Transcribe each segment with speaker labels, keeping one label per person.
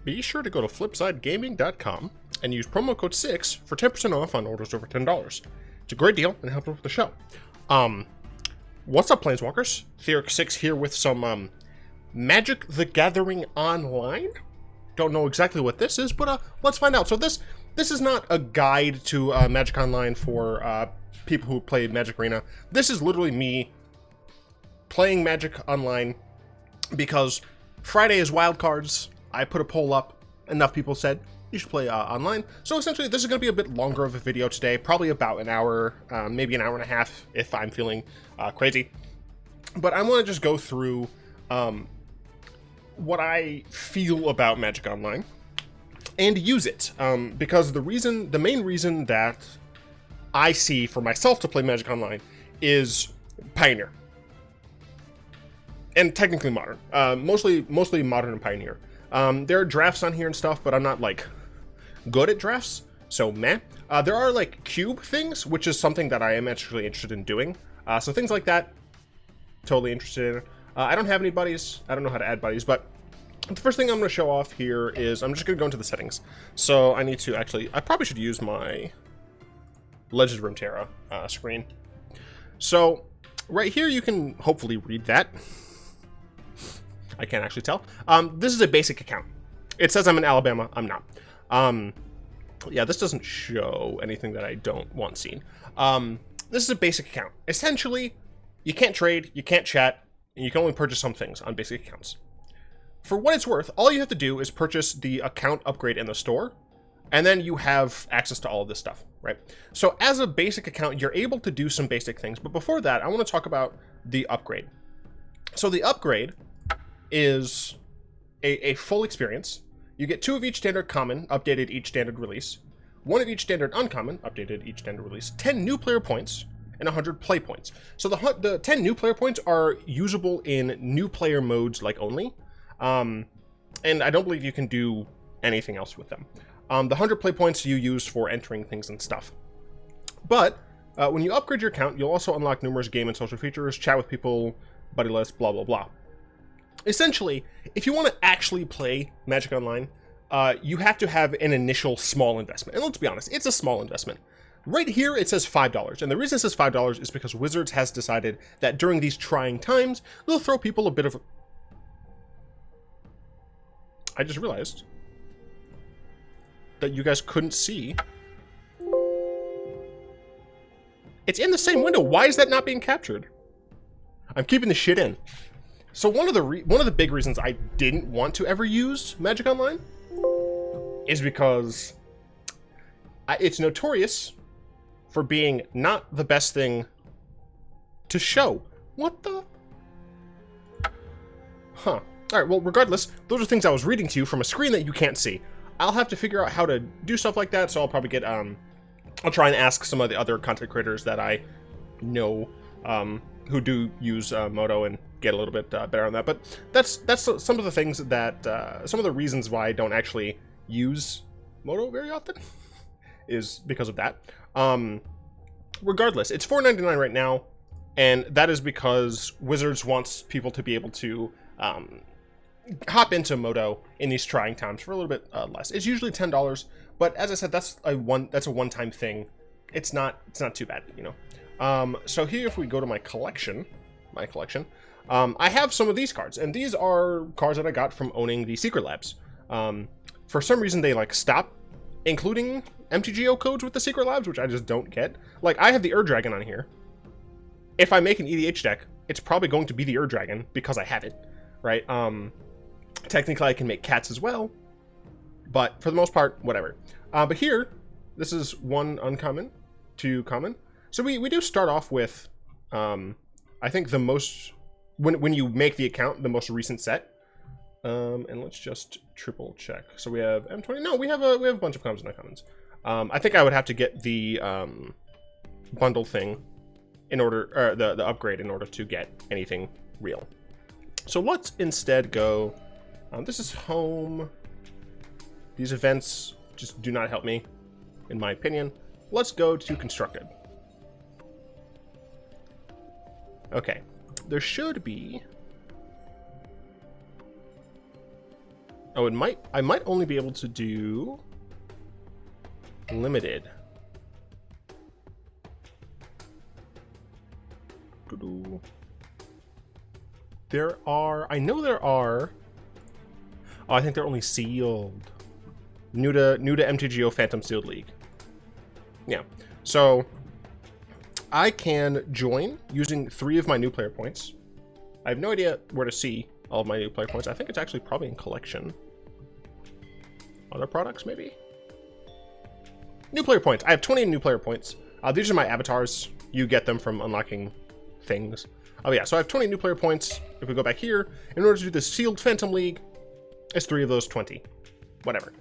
Speaker 1: be sure to go to flipsidegaming.com and use promo code 6 for 10% off on orders over $10. It's a great deal and helps with the show. What's up, Planeswalkers? Theoric6 here with some Magic the Gathering Online. Don't know exactly what this is, but let's find out. So this is not a guide to Magic Online for people who play Magic Arena. This is literally me playing Magic Online because Friday is wildcards. I put a poll up. Enough people said you should play online. So essentially, this is going to be a bit longer of a video today, probably about an hour, maybe an hour and a half if I'm feeling crazy. But I want to just go through what I feel about Magic Online and use it, because the main reason that I see for myself to play Magic Online is Pioneer. And technically Modern. Mostly Modern and Pioneer. There are drafts on here and stuff, but I'm not, like, good at drafts, so meh. There are, like, cube things, which is something that I am actually interested in doing. So things like that, totally interested in. I don't have any buddies. I don't know how to add buddies, but the first thing I'm going to show off here is I'm just going to go into the settings. So I need to actually, I probably should use my Legend of Runeterra screen. So right here you can hopefully read that. I can't actually tell. This is a basic account. It says I'm in Alabama. I'm not. Yeah, this doesn't show anything that I don't want seen. This is a basic account. Essentially, you can't trade, you can't chat, and you can only purchase some things on basic accounts. For what it's worth, all you have to do is purchase the account upgrade in the store, and then you have access to all of this stuff, right? So as a basic account, you're able to do some basic things, but before that, I want to talk about the upgrade. So the upgrade is a full experience. You get 2 of each standard common, updated each standard release, 1 of each standard uncommon, updated each standard release, 10 new player points, and 100 play points. So the 10 new player points are usable in new player modes like only, and I don't believe you can do anything else with them. The 100 play points you use for entering things and stuff. But when you upgrade your account, you'll also unlock numerous game and social features, chat with people, buddy list, blah, blah, blah. Essentially, if you want to actually play Magic Online, you have to have an initial small investment. And let's be honest, it's a small investment. Right here, it says $5. And the reason it says $5 is because Wizards has decided that during these trying times, they'll throw people a bit of... I just realized that you guys couldn't see. It's in the same window. Why is that not being captured? I'm keeping the shit in. So one of the big reasons I didn't want to ever use Magic Online is because it's notorious for being not the best thing to show. What the? Huh. All right, well, regardless, those are things I was reading to you from a screen that you can't see. I'll have to figure out how to do stuff like that, so I'll probably get, I'll try and ask some of the other content creators that I know, who do use Moto and get a little bit better on that. But that's some of the things that some of the reasons why I don't actually use Moto very often is because of that. Regardless, it's $4.99 right now, and that is because Wizards wants people to be able to hop into Moto in these trying times for a little bit less. It's usually $10, but as I said, that's a one-time thing. It's not too bad, you know. So here, if we go to my collection, I have some of these cards, and these are cards that I got from owning the Secret Labs. For some reason, they like stop including MTGO codes with the Secret Labs, which I just don't get. Like, I have the Dragon on here. If I make an EDH deck, it's probably going to be the Dragon because I have it, right? Technically, I can make cats as well, but for the most part, whatever. But here, this is 1 uncommon, 2 common. So we do start off with, I think the most, when you make the account, the most recent set. And let's just triple check. So we have M20. No, we have a bunch of commons and uncommons. I think I would have to get the bundle thing in order, or the upgrade in order to get anything real. So let's instead go. This is home. These events just do not help me, in my opinion. Let's go to constructed. Okay, there should be Oh, I might only be able to do limited. I know there are. Oh, I think they're only sealed. New to MTGO Phantom Sealed League. Yeah. So I can join using 3 of my new player points. I have no idea where to see all of my new player points. I think it's actually probably in collection. Other products, maybe? New player points. I have 20 new player points. These are my avatars. You get them from unlocking things. Oh yeah, so I have 20 new player points. If we go back here, in order to do this sealed Phantom League, it's 3 of those 20. Whatever.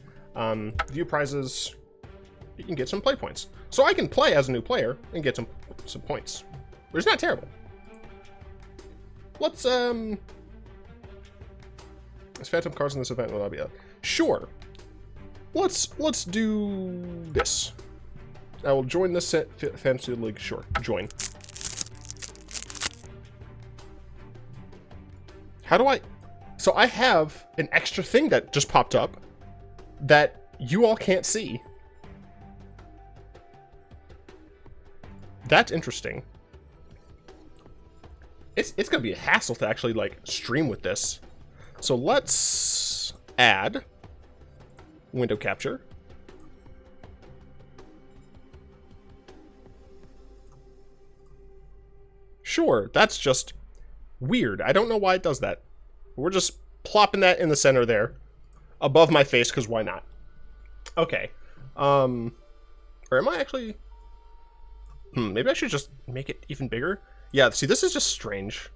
Speaker 1: View prizes. You can get some play points. So I can play as a new player and get some points. But it's not terrible. Let's There's Phantom cards in this event. Will that be up? Sure. Let's do this. I will join this Fantasy League. Sure, join. How do I? So I have an extra thing that just popped up that you all can't see. That's interesting. It's gonna be a hassle to actually like stream with this. So let's add window capture. Sure, that's just weird. I don't know why it does that. We're just plopping that in the center there, above my face, because why not? Okay. Or am I actually? Maybe I should just make it even bigger. Yeah, see, this is just strange.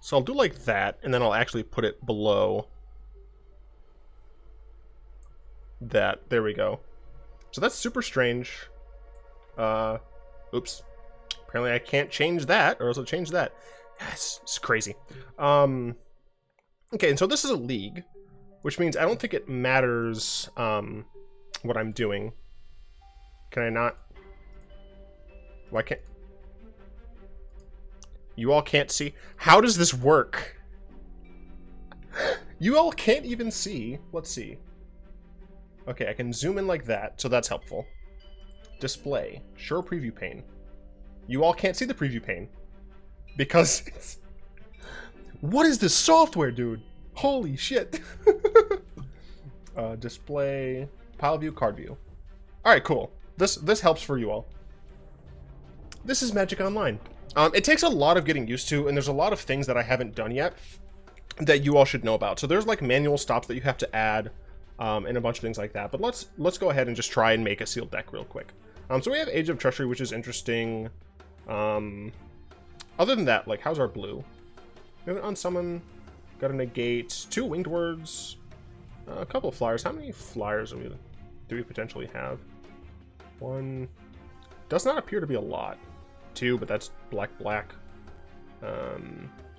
Speaker 1: So I'll do like that, and then I'll actually put it below that. There we go. So that's super strange. Oops. Apparently I can't change that, or else I'll change that. It's crazy. Okay, and so this is a league, which means I don't think it matters what I'm doing. Can I not? Why can't? You all can't see? How does this work? You all can't even see. Let's see. Okay, I can zoom in like that, so that's helpful. Display. Show preview pane. You all can't see the preview pane. Because it's... What is this software, dude? Holy shit. Display. Pile view, card view. Alright, cool. This helps for you all. This is Magic Online. It takes a lot of getting used to, and there's a lot of things that I haven't done yet that you all should know about. So there's like manual stops that you have to add, and a bunch of things like that. But let's go ahead and just try and make a sealed deck real quick. So we have Age of Treachery, which is interesting. Other than that, like, how's our blue? We have an Unsummon, got a Negate, 2 Winged Words, a couple of Flyers. How many Flyers do we potentially have? 1. Does not appear to be a lot. 2, but that's black.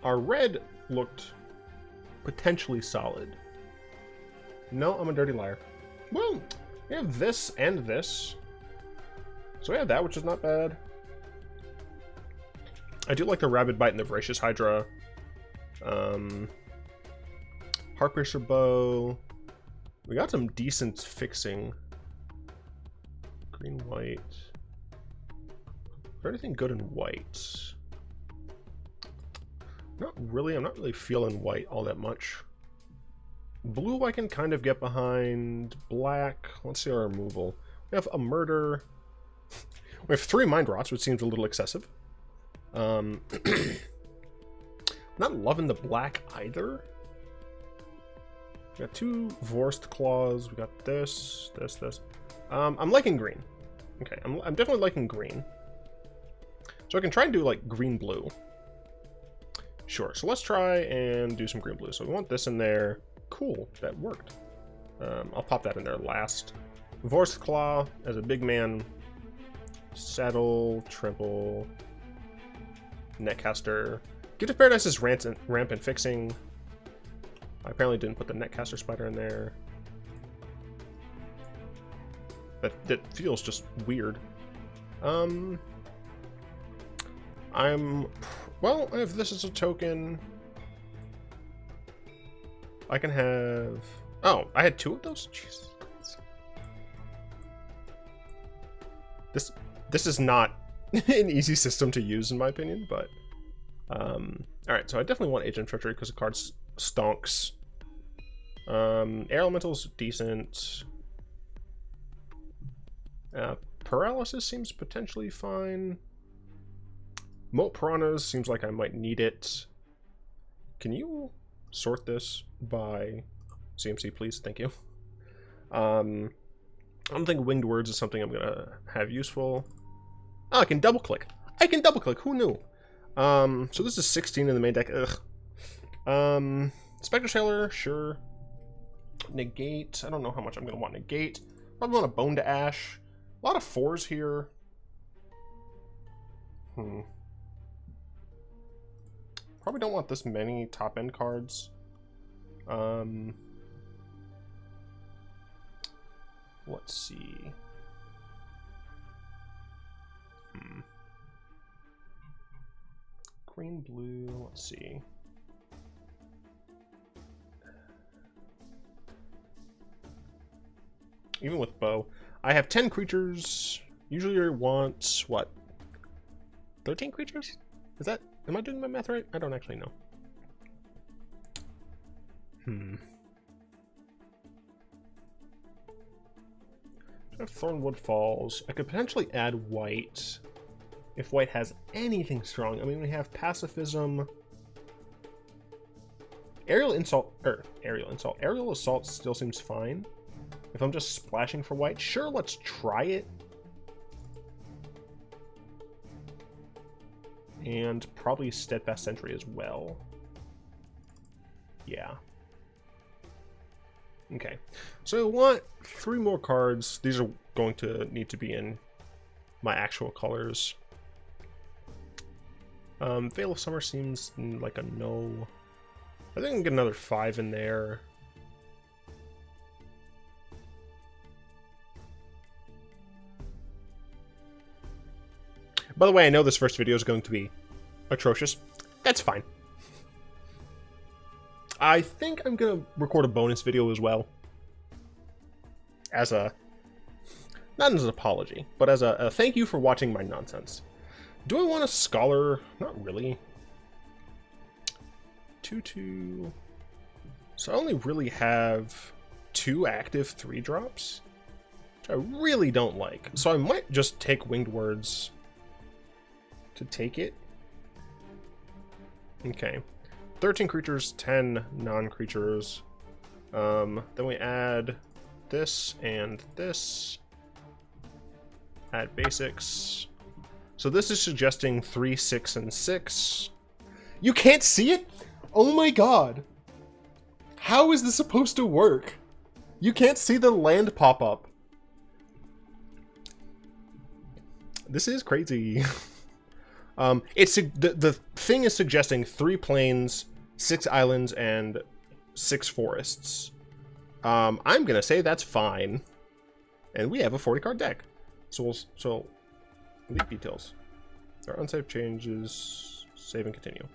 Speaker 1: Our red looked potentially solid. No, I'm a dirty liar. Well, we have this and this. So we have that, which is not bad. I do like the Rabid Bite and the Voracious Hydra. Heartbreaker Bow. We got some decent fixing. Green, white. Is there anything good in white? Not really. I'm not really feeling white all that much. Blue I can kind of get behind. Black. Let's see our removal. We have a Murder. We have 3 Mind Rots, which seems a little excessive. Not loving the black either. We got 2 Vorst Claws. We got this. I'm liking green. Okay, I'm definitely liking green. So I can try and do like green-blue. Sure, so let's try and do some green-blue. So we want this in there. Cool, that worked. I'll pop that in there last. Vorst Claw as a big man. Saddle, Trample, Netcaster. Gift of Paradise is ramp and fixing. I apparently didn't put the Netcaster Spider in there. That feels just weird. Well, I have this as a token. I can have... Oh, I had 2 of those? Jesus. This is not an easy system to use, in my opinion, but... Alright, so I definitely want Agent of Treachery because the card stonks. Air Elemental's decent. Paralysis seems potentially fine. Moat Piranhas seems like I might need it. Can you sort this by CMC, please? Thank you. I don't think Winged Words is something I'm gonna have useful. Oh, I can double click. I can double click. Who knew? So this is 16 in the main deck. Ugh. Spectre Sailor, sure. Negate. I don't know how much I'm gonna want Negate. Probably want a Bone to Ash. A lot of 4s here. Probably don't want this many top end cards. Let's see. Green, blue, let's see. Even with bow, I have 10 creatures. Usually I want, what? 13 creatures? Is that, am I doing my math right? I don't actually know. I have Thornwood Falls. I could potentially add white if white has anything strong. I mean, we have Pacifism. Aerial Assault still seems fine. If I'm just splashing for white, sure, let's try it. And probably Steadfast Sentry as well. Yeah. Okay. So I want 3 more cards. These are going to need to be in my actual colors. Veil of Summer seems like a no. I think I can get another 5 in there. By the way, I know this first video is going to be atrocious. That's fine. I think I'm going to record a bonus video as well. As a... not as an apology, but as a thank you for watching my nonsense. Do I want a Scholar? Not really. 2/2. So I only really have 2 active 3-drops, which I really don't like. So I might just take Winged Words to take it. Okay. 13 creatures, 10 non-creatures. Then we add this and this. Add basics. So this is suggesting 3, 6, and 6. You can't see it? Oh my god. How is this supposed to work? You can't see the land pop up. This is crazy. It's the thing is suggesting 3 plains, 6 islands, and 6 forests. I'm gonna say that's fine, and we have a 40-card deck. So leak details. There are unsafe changes. Save and continue.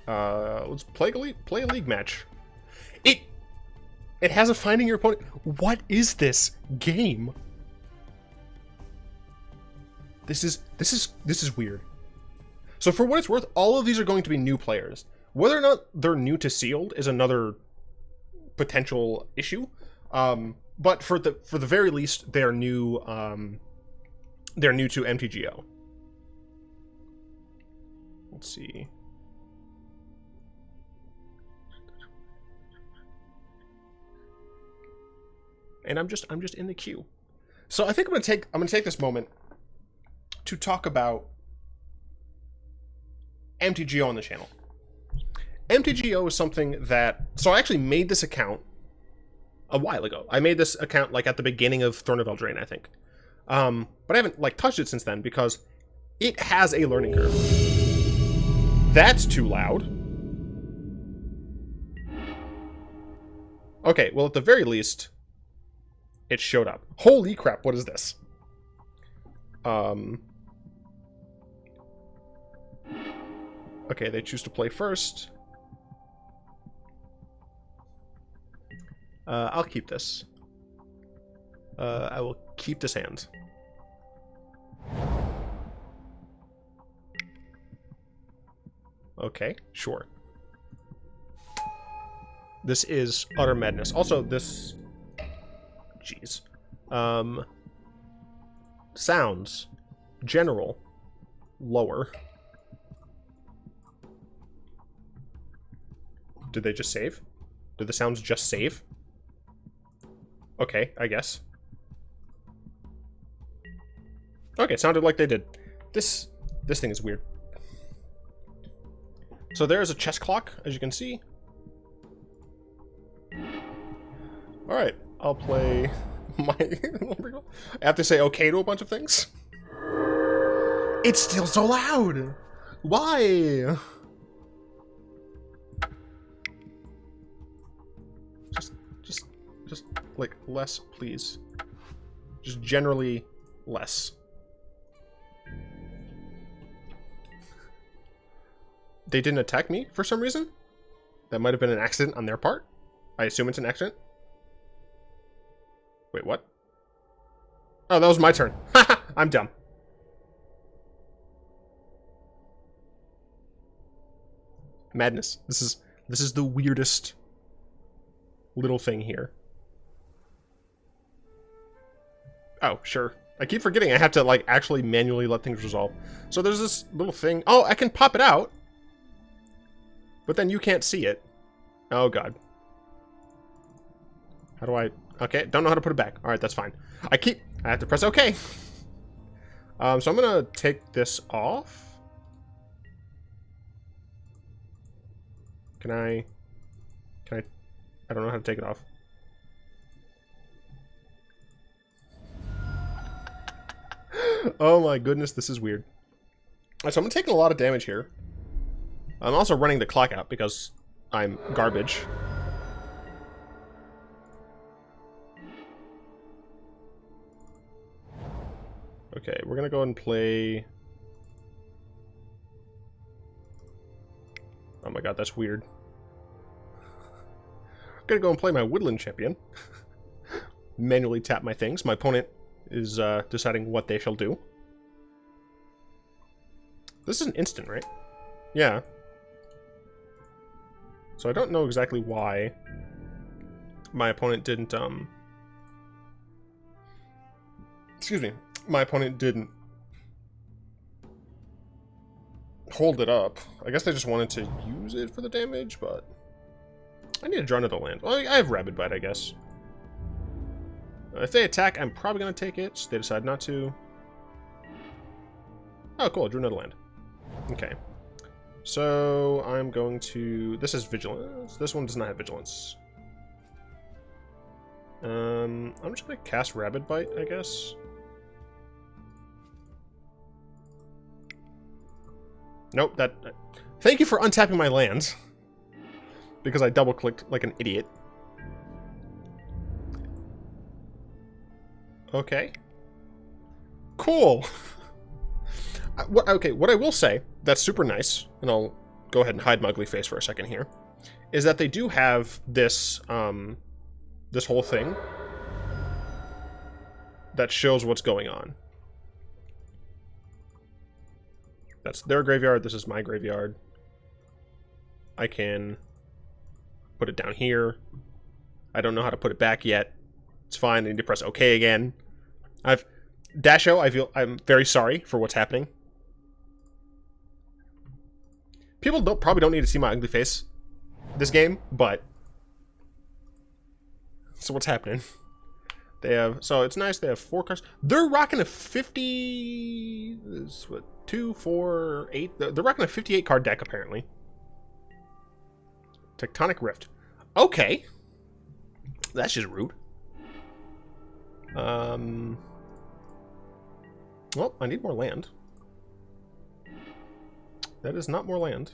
Speaker 1: Let's play a league match. It has a finding your opponent. What is this game? This is weird. So for what it's worth, all of these are going to be new players. Whether or not they're new to Sealed is another potential issue. But for the very least, they're new. They're new to MTGO. Let's see. And I'm just in the queue. So I think I'm gonna take this moment to talk about MTGO on the channel. MTGO is something that, so I actually made this account a while ago. I made this account like at the beginning of Throne of Eldraine, I think. But I haven't like touched it since then because it has a learning curve. That's too loud. Okay, well at the very least, it showed up. Holy crap, what is this? Okay, they choose to play first. I'll keep this. I will keep this hand. Okay, sure. This is utter madness. Also, this... Jeez. Sounds. General. Lower. Did they just save? Did the sounds just save? Okay, I guess. Okay, sounded like they did. This thing is weird. So there's a chess clock, as you can see. Alright, I'll play my... I have to say okay to a bunch of things. It's still so loud! Why? Just like, less, please. Just generally less. They didn't attack me for some reason? That might have been an accident on their part? I assume it's an accident? Wait, what? Oh, that was my turn. Haha, I'm dumb. Madness. This is the weirdest little thing here. Oh, sure. I keep forgetting I have to, like, actually manually let things resolve. So there's this little thing. Oh, I can pop it out. But then you can't see it. Oh, God. How do I... Okay, don't know how to put it back. Alright, that's fine. I have to press OK. So I'm gonna take this off. I don't know how to take it off. Oh my goodness, this is weird. Alright, so I'm taking a lot of damage here. I'm also running the clock out because I'm garbage. Okay, we're gonna go and play... Oh my god, that's weird. I'm gonna go and play my Woodland Champion. Manually tap my things. My opponent is deciding what they shall do. This is an instant, right? Yeah. So I don't know exactly why my opponent didn't, excuse me. My opponent didn't hold it up. I guess they just wanted to use it for the damage, but I need to draw another land. Well, I have Rabid Bite, I guess. If they attack, I'm probably going to take it. So they decide not to. Oh, cool. I drew another land. Okay. So I'm going to... This is Vigilance. This one does not have Vigilance. I'm just going to cast Rabid Bite, I guess. Nope, that... Thank you for untapping my lands. Because I double-clicked like an idiot. Okay. Cool. Okay, what I will say, that's super nice, and I'll go ahead and hide my ugly face for a second here, is that they do have this, this whole thing that shows what's going on. That's their graveyard, this is my graveyard. I can put it down here. I don't know how to put it back yet. It's fine, I need to press OK again. Dasho, I'm very sorry for what's happening. People probably don't need to see my ugly face this game, but... So what's happening? They have... So it's nice, they have 4 cards. They're rocking a 50... This, what, 2, 4, 8... They're rocking a 58 card deck, apparently. Tectonic Rift. Okay. That's just rude. Well, I need more land. That is not more land.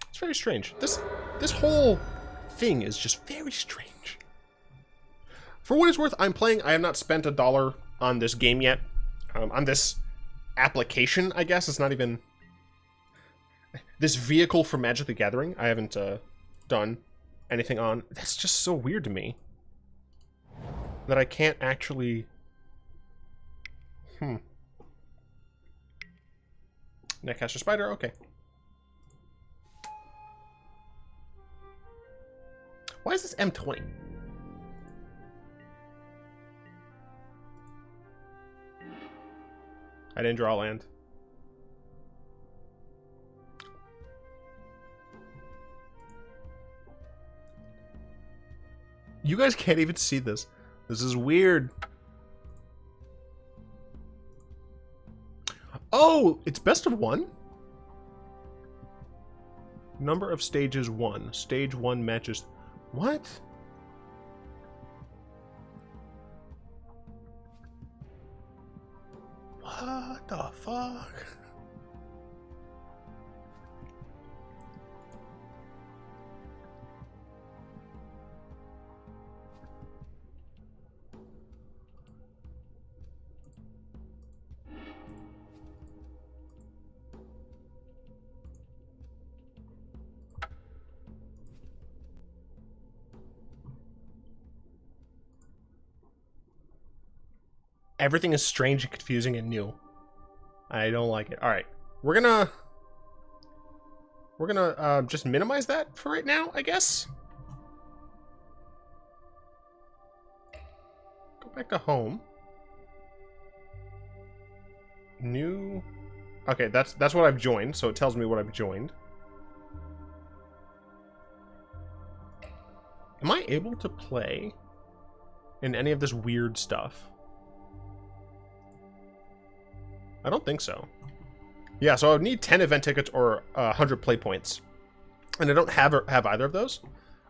Speaker 1: It's very strange. This whole thing is just very strange. For what it's worth, I'm playing. I have not spent $1 on this game yet. On this application, I guess. It's not even... This vehicle for Magic the Gathering, I haven't done anything on. That's just so weird to me. That I can't actually... Netcaster Spider, okay. Why is this M20? I didn't draw land. You guys can't even see this. This is weird. Oh, it's best of 1? Number of stages 1. Stage 1 matches. What? What the fuck? Everything is strange and confusing and new. I don't like it. All right, we're gonna just minimize that for right now, I guess. Go back to home. New. Okay, that's what I've joined, so it tells me what I've joined. Am I able to play in any of this weird stuff? I don't think so. Yeah, so I would need 10 event tickets or 100 play points. And I don't have either of those.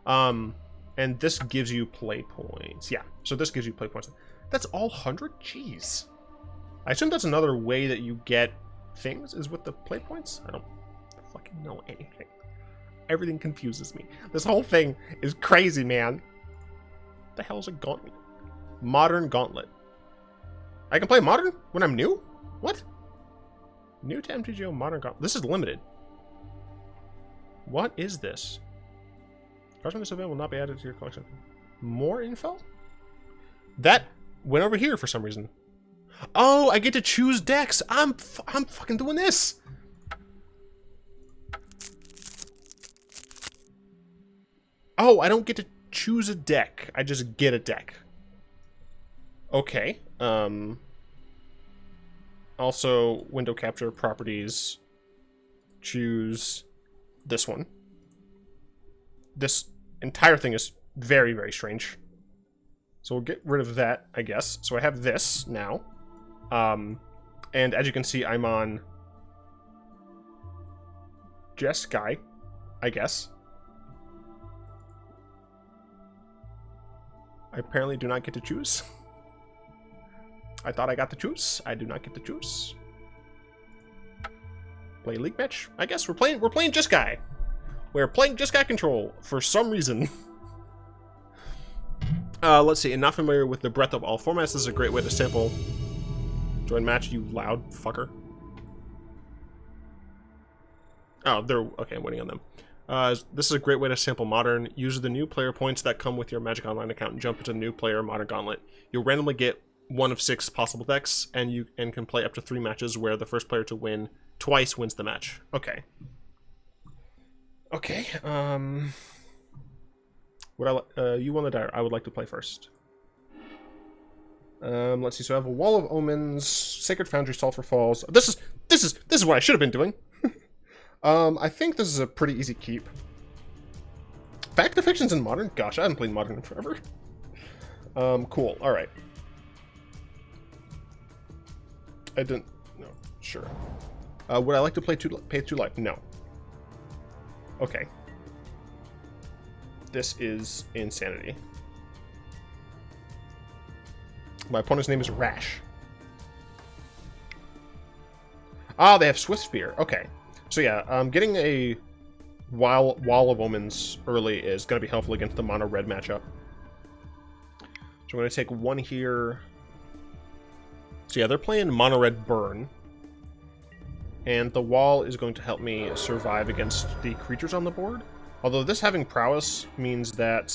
Speaker 1: And this gives you play points. Yeah, so this gives you play points. That's all 100? Jeez. I assume that's another way that you get things, is with the play points? I don't fucking know anything. Everything confuses me. This whole thing is crazy, man. What the hell is a gauntlet? Modern gauntlet. I can play modern when I'm new? What? New to MTGO modern gauntlet. This is limited. What is this? Cards from this event will not be added to your collection. More info? That went over here for some reason. Oh, I get to choose decks. I'm fucking doing this. Oh, I don't get to choose a deck. I just get a deck. Okay. Also, window capture properties. Choose this one. This entire thing is very, very strange. So we'll get rid of that, I guess. So I have this now. And as you can see, I'm on Jeskai, I guess. I apparently do not get to choose. I thought I got to choose. I do not get to choose. Play league match. I guess we're playing Jeskai. We're playing Jeskai control for some reason. Let's see. And not familiar with the breadth of all formats. This is a great way to sample. Join match, you loud fucker. Oh, they're okay. I'm waiting on them. This is a great way to sample Modern. Use the new player points that come with your Magic Online account and jump into new player Modern Gauntlet. You'll randomly get one of 6 possible decks, and you can play up to 3 matches where the first player to win twice wins the match. Okay. Okay. You won the dire. I would like to play first. Let's see. So I have a Wall of Omens, Sacred Foundry, Sulphur Falls. This is what I should have been doing. I think this is a pretty easy keep. Fact to Fiction's in Modern? Gosh, I haven't played Modern in forever. Cool. All right. I didn't. No. Sure. Would I like to pay 2 life? No. Okay. This is insanity. My opponent's name is Rash. Ah, they have Swift Spear. Okay. So yeah, getting a Wall of Omens early is going to be helpful against the mono red matchup. So I'm going to take one here. So yeah, they're playing mono red burn. And the wall is going to help me survive against the creatures on the board. Although this having prowess means that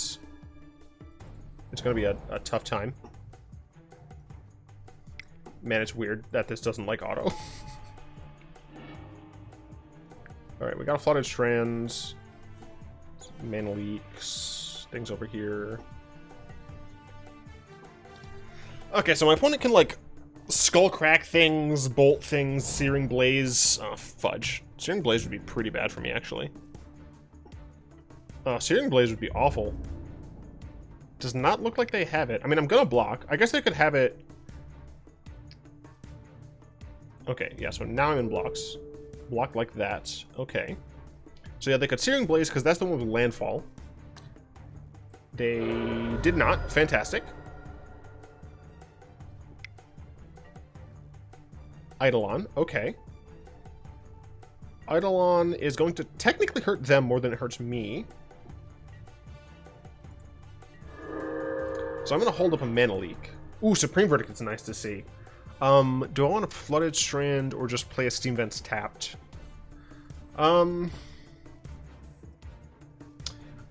Speaker 1: it's going to be a tough time. Man, it's weird that this doesn't like auto. Alright, we got flooded strands. Mana leaks. Things over here. Okay, so my opponent can, like, skull crack things, bolt things, searing blaze. Oh, fudge. Searing blaze would be pretty bad for me, actually. Searing blaze would be awful. Does not look like they have it. I mean, I'm gonna block. I guess they could have it. Okay, yeah, so now I'm in blocks. Block like that. Okay. So yeah, they could Searing Blaze, because that's the one with landfall. They did not. Fantastic. Eidolon. Okay. Eidolon is going to technically hurt them more than it hurts me. So I'm going to hold up a mana leak. Ooh, Supreme Verdict is nice to see. Do I want a Flooded Strand or just play a Steam Vents tapped? I'm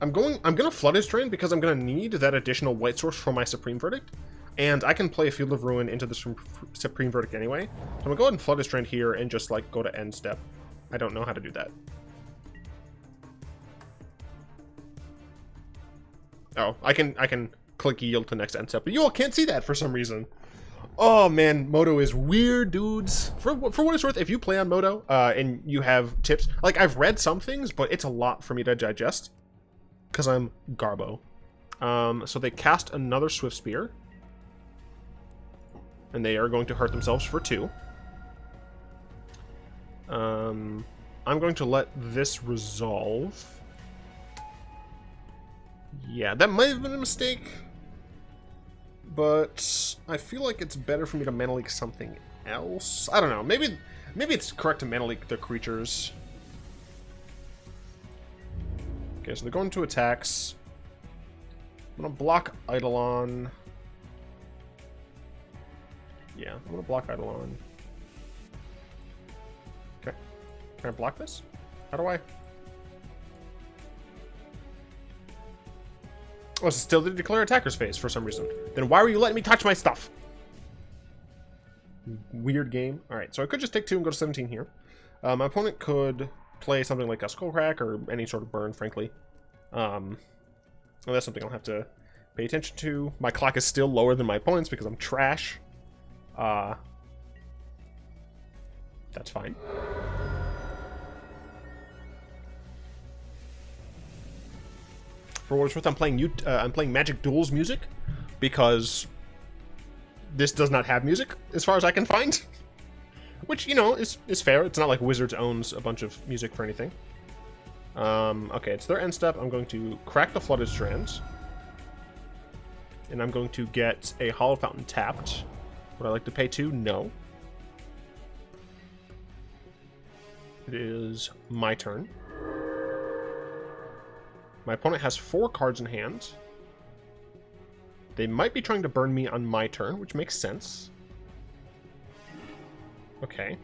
Speaker 1: gonna Flooded Strand because I'm gonna need that additional white source for my Supreme Verdict. And I can play a Field of Ruin into the Supreme Verdict anyway. So I'm gonna go ahead and Flooded Strand here and just like go to end step. I don't know how to do that. Oh, I can click yield to next end step, but you all can't see that for some reason. Oh man, Moto is weird, dudes. For what it's worth, if you play on Moto and you have tips, like I've read some things, but it's a lot for me to digest because I'm Garbo. So they cast another Swift Spear, and they are going to hurt themselves for 2. I'm going to let this resolve. Yeah, that might have been a mistake. But I feel like it's better for me to mana leak something else. I don't know. Maybe it's correct to mana leak the creatures. Okay, so they're going to attacks. I'm gonna block Eidolon. Yeah, I'm gonna block Eidolon. Okay. Can I block this? How do I? Oh, so still did declare attacker's phase for some reason. Then why were you letting me touch my stuff? Weird game. Alright, so I could just take 2 and go to 17 here. My opponent could play something like a Skullcrack or any sort of burn, frankly. And that's something I'll have to pay attention to. My clock is still lower than my opponent's because I'm trash. That's fine. For what it's worth, I'm playing Magic Duels music because this does not have music as far as I can find, which you know is fair. It's not like Wizards owns a bunch of music for anything. Okay, it's their end step. I'm going to crack the Flooded Strands, and I'm going to get a Hollow Fountain tapped. Would I like to pay 2? No. It is my turn. My opponent has 4 cards in hand. They might be trying to burn me on my turn, which makes sense. Okay.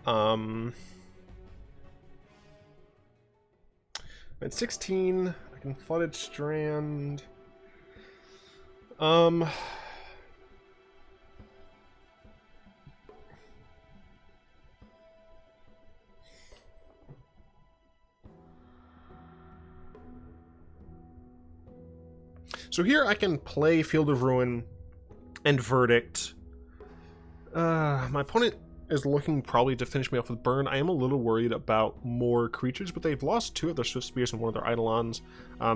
Speaker 1: At 16, I can Flooded Strand. So here I can play Field of Ruin and Verdict. My opponent is looking probably to finish me off with Burn. I am a little worried about more creatures, but they've lost 2 of their Swift Spears and 1 of their Eidolons.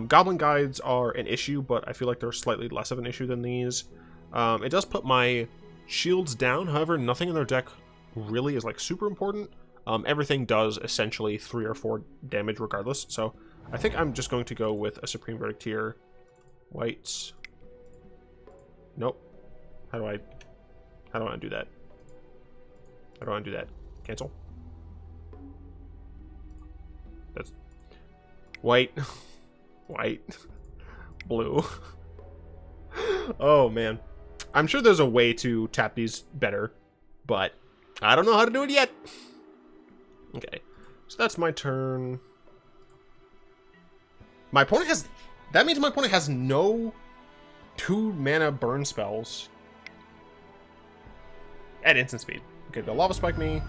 Speaker 1: Goblin Guides are an issue, but I feel like they're slightly less of an issue than these. It does put my shields down, however, nothing in their deck really is like super important. Everything does essentially 3 or 4 damage regardless, so I think I'm just going to go with a Supreme Verdict here. White. Nope. How do I undo that? How do I undo that? Cancel. That's white. White. Blue. Oh, man. I'm sure there's a way to tap these better, but I don't know how to do it yet. Okay, so that's my turn. My opponent has... That means my opponent has no 2-mana burn spells at instant speed. Okay, they'll lava spike me.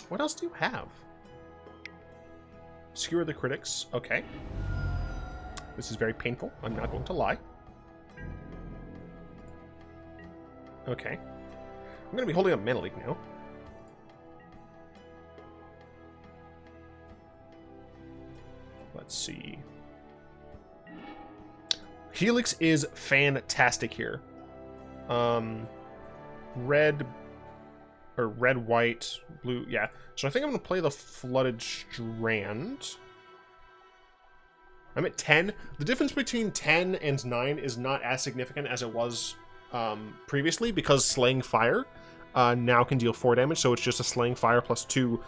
Speaker 1: What else do you have? Skewer the critics. Okay. This is very painful. I'm not going to lie. Okay. I'm going to be holding up Mana Leak now. Let's see. Helix is fantastic here. Red, white, blue. Yeah. So I think I'm going to play the Flooded Strand. I'm at 10. The difference between 10 and 9 is not as significant as it was previously, because Slaying Fire now can deal 4 damage, so it's just a Slaying Fire plus 2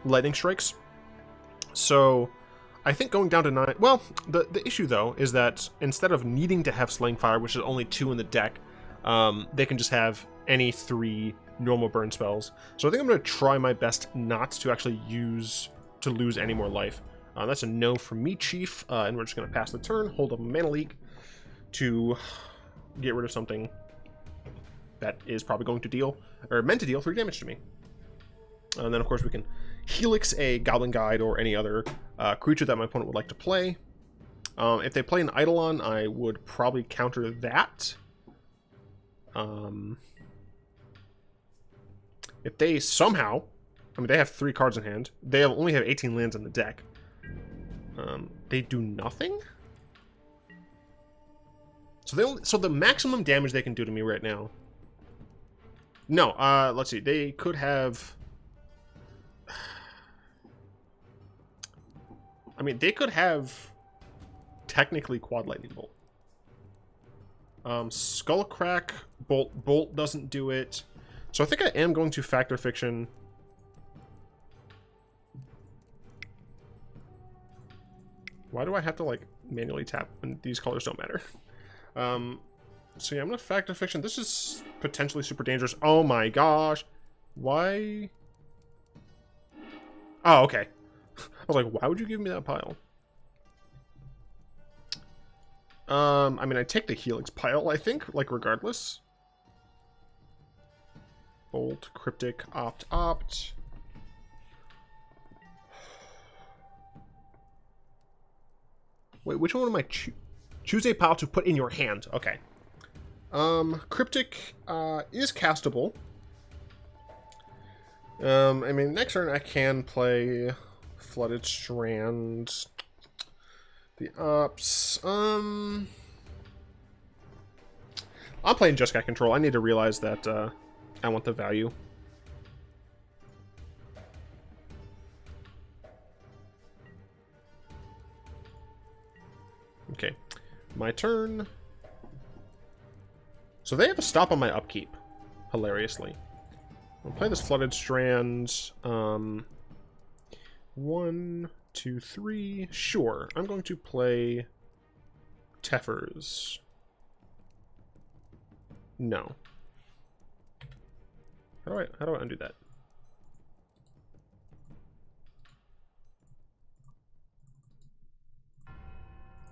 Speaker 1: Lightning Strikes. So I think going down to 9... Well, the issue, though, is that instead of needing to have Slaying Fire, which is only 2 in the deck, they can just have any 3 normal burn spells. So I think I'm going to try my best not to actually lose any more life. That's a no from me, Chief, and we're just going to pass the turn, hold up a Mana Leak to get rid of something that is probably going to deal, or meant to deal, 3 damage to me. And then, of course, we can Helix a Goblin Guide or any other creature that my opponent would like to play. If they play an Eidolon, I would probably counter that. If they somehow... I mean, they have 3 cards in hand. They only have 18 lands in the deck. They do nothing? So the maximum damage they can do to me right now... No, let's see. They could have... I mean, they could have technically Quad Lightning Bolt. Skullcrack, Bolt doesn't do it. So I think I am going to Fact or Fiction. Why do I have to, like, manually tap when these colors don't matter? So yeah, I'm gonna Fact or Fiction. This is potentially super dangerous. Oh my gosh. Why? Oh, okay. I was like, why would you give me that pile? I mean, I take the Helix pile, I think, like, regardless. Bolt, Cryptic, Opt. Wait, which one am I choose a pile to put in your hand? Okay. Cryptic is castable. I mean, next turn I can play Flooded Strand. The Ops. I'm playing Just Cat Control. I need to realize that I want the value. Okay, my turn. So they have a stop on my upkeep, hilariously. I'll play this Flooded Strand. 1, 2, 3. Sure, I'm going to play Teffers. No. How do I undo that?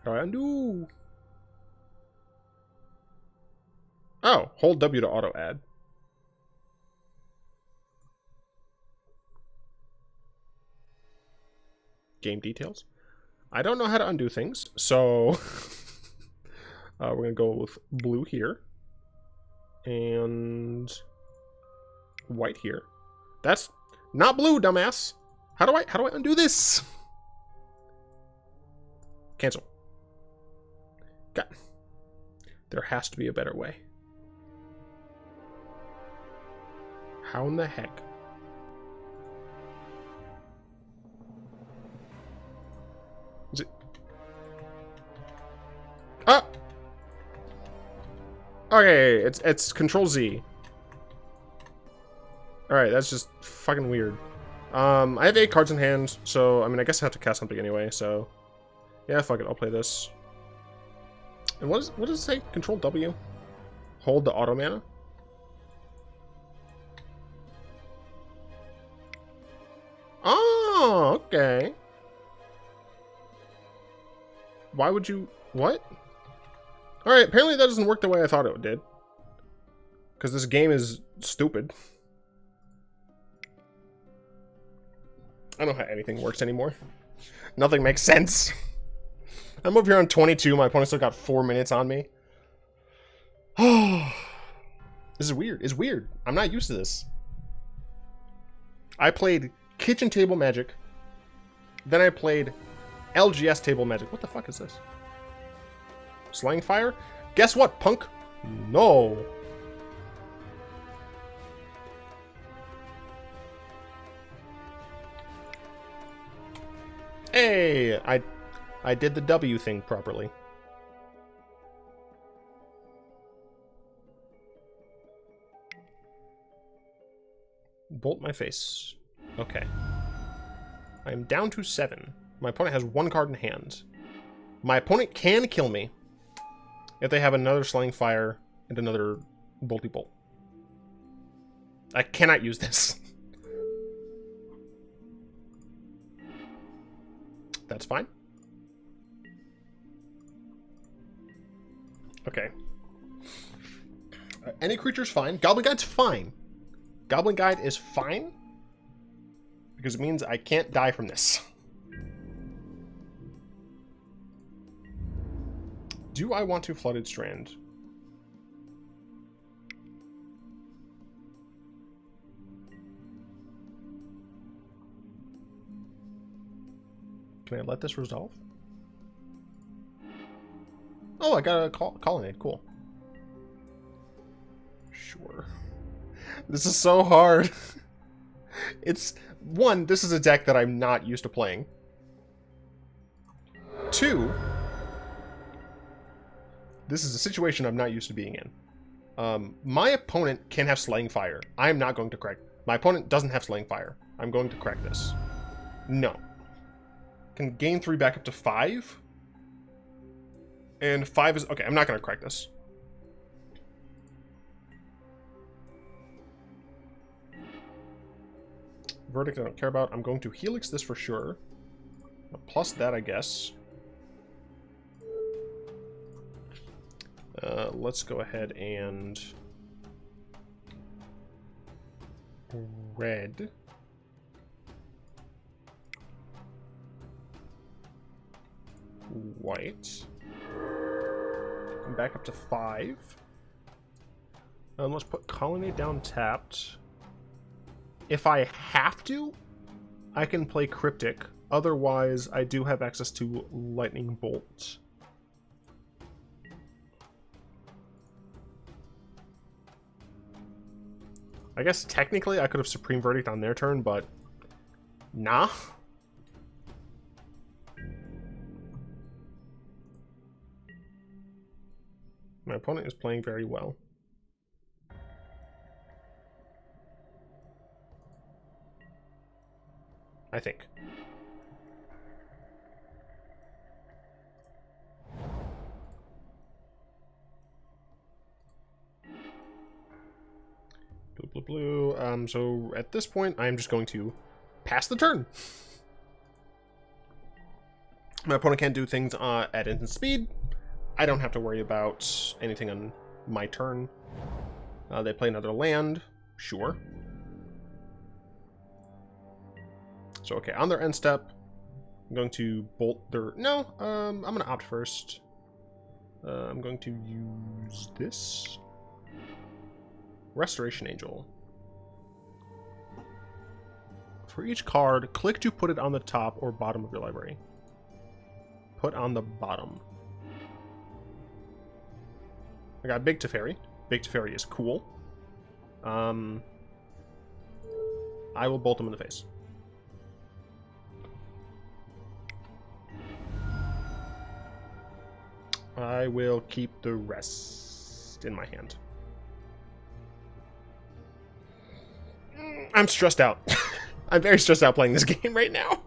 Speaker 1: How do I undo? Oh, hold W to auto add. Game details. I don't know how to undo things, so we're gonna go with blue here and white here. That's not blue, dumbass. How do I undo this? Cancel. God. There has to be a better way. How in the heck? Is it? Ah! Okay, it's Control Z. Alright, that's just fucking weird. I have 8 cards in hand, so, I mean, I guess I have to cast something anyway, so... Yeah, fuck it. I'll play this. And what does it say? Control W. Hold the auto mana. Oh, okay. Why would you... What? Alright, apparently that doesn't work the way I thought it did. Because this game is stupid. I don't know how anything works anymore. Nothing makes sense. I'm over here on 22. My opponent still got 4 minutes on me. Oh, this is weird. It's weird. I'm not used to this. I played Kitchen Table Magic. Then I played LGS Table Magic. What the fuck is this? Slaying Fire? Guess what, punk? No. Hey, I did the W thing properly. Bolt my face. Okay. I am down to 7. My opponent has 1 card in hand. My opponent can kill me if they have another Slaying Fire and another Bolty Bolt. I cannot use this. That's fine. Okay. Any creature's fine. Goblin Guide's fine. Goblin Guide is fine. Because it means I can't die from this. Do I want to Flooded Strand? Can I let this resolve? Oh, I got a colonnade. Cool. Sure. This is so hard. It's... 1, this is a deck that I'm not used to playing. 2, this is a situation I'm not used to being in. My opponent can have Slaying Fire. I am not going to crack. My opponent doesn't have Slaying Fire. I'm going to crack this. No. Can gain 3 back up to 5. And 5 is... Okay, I'm not going to crack this. Verdict I don't care about. I'm going to Helix this for sure. Plus that, I guess. Let's go ahead and... Red. White. Come back up to 5. Let's put Colonnade down tapped. If I have to, I can play Cryptic. Otherwise, I do have access to Lightning Bolt. I guess technically I could have Supreme Verdict on their turn, but nah. My opponent is playing very well. I think. Blue, blue, blue. So at this point, I'm just going to pass the turn. My opponent can't do things at instant speed. I don't have to worry about anything on my turn. They play another land. Sure. So, okay, on their end step, I'm going to bolt their... No, I'm going to opt first. I'm going to use this. Restoration Angel. For each card, click to put it on the top or bottom of your library. Put on the bottom. I got Big Teferi. Big Teferi is cool. I will bolt him in the face. I will keep the rest in my hand. I'm stressed out. I'm very stressed out playing this game right now.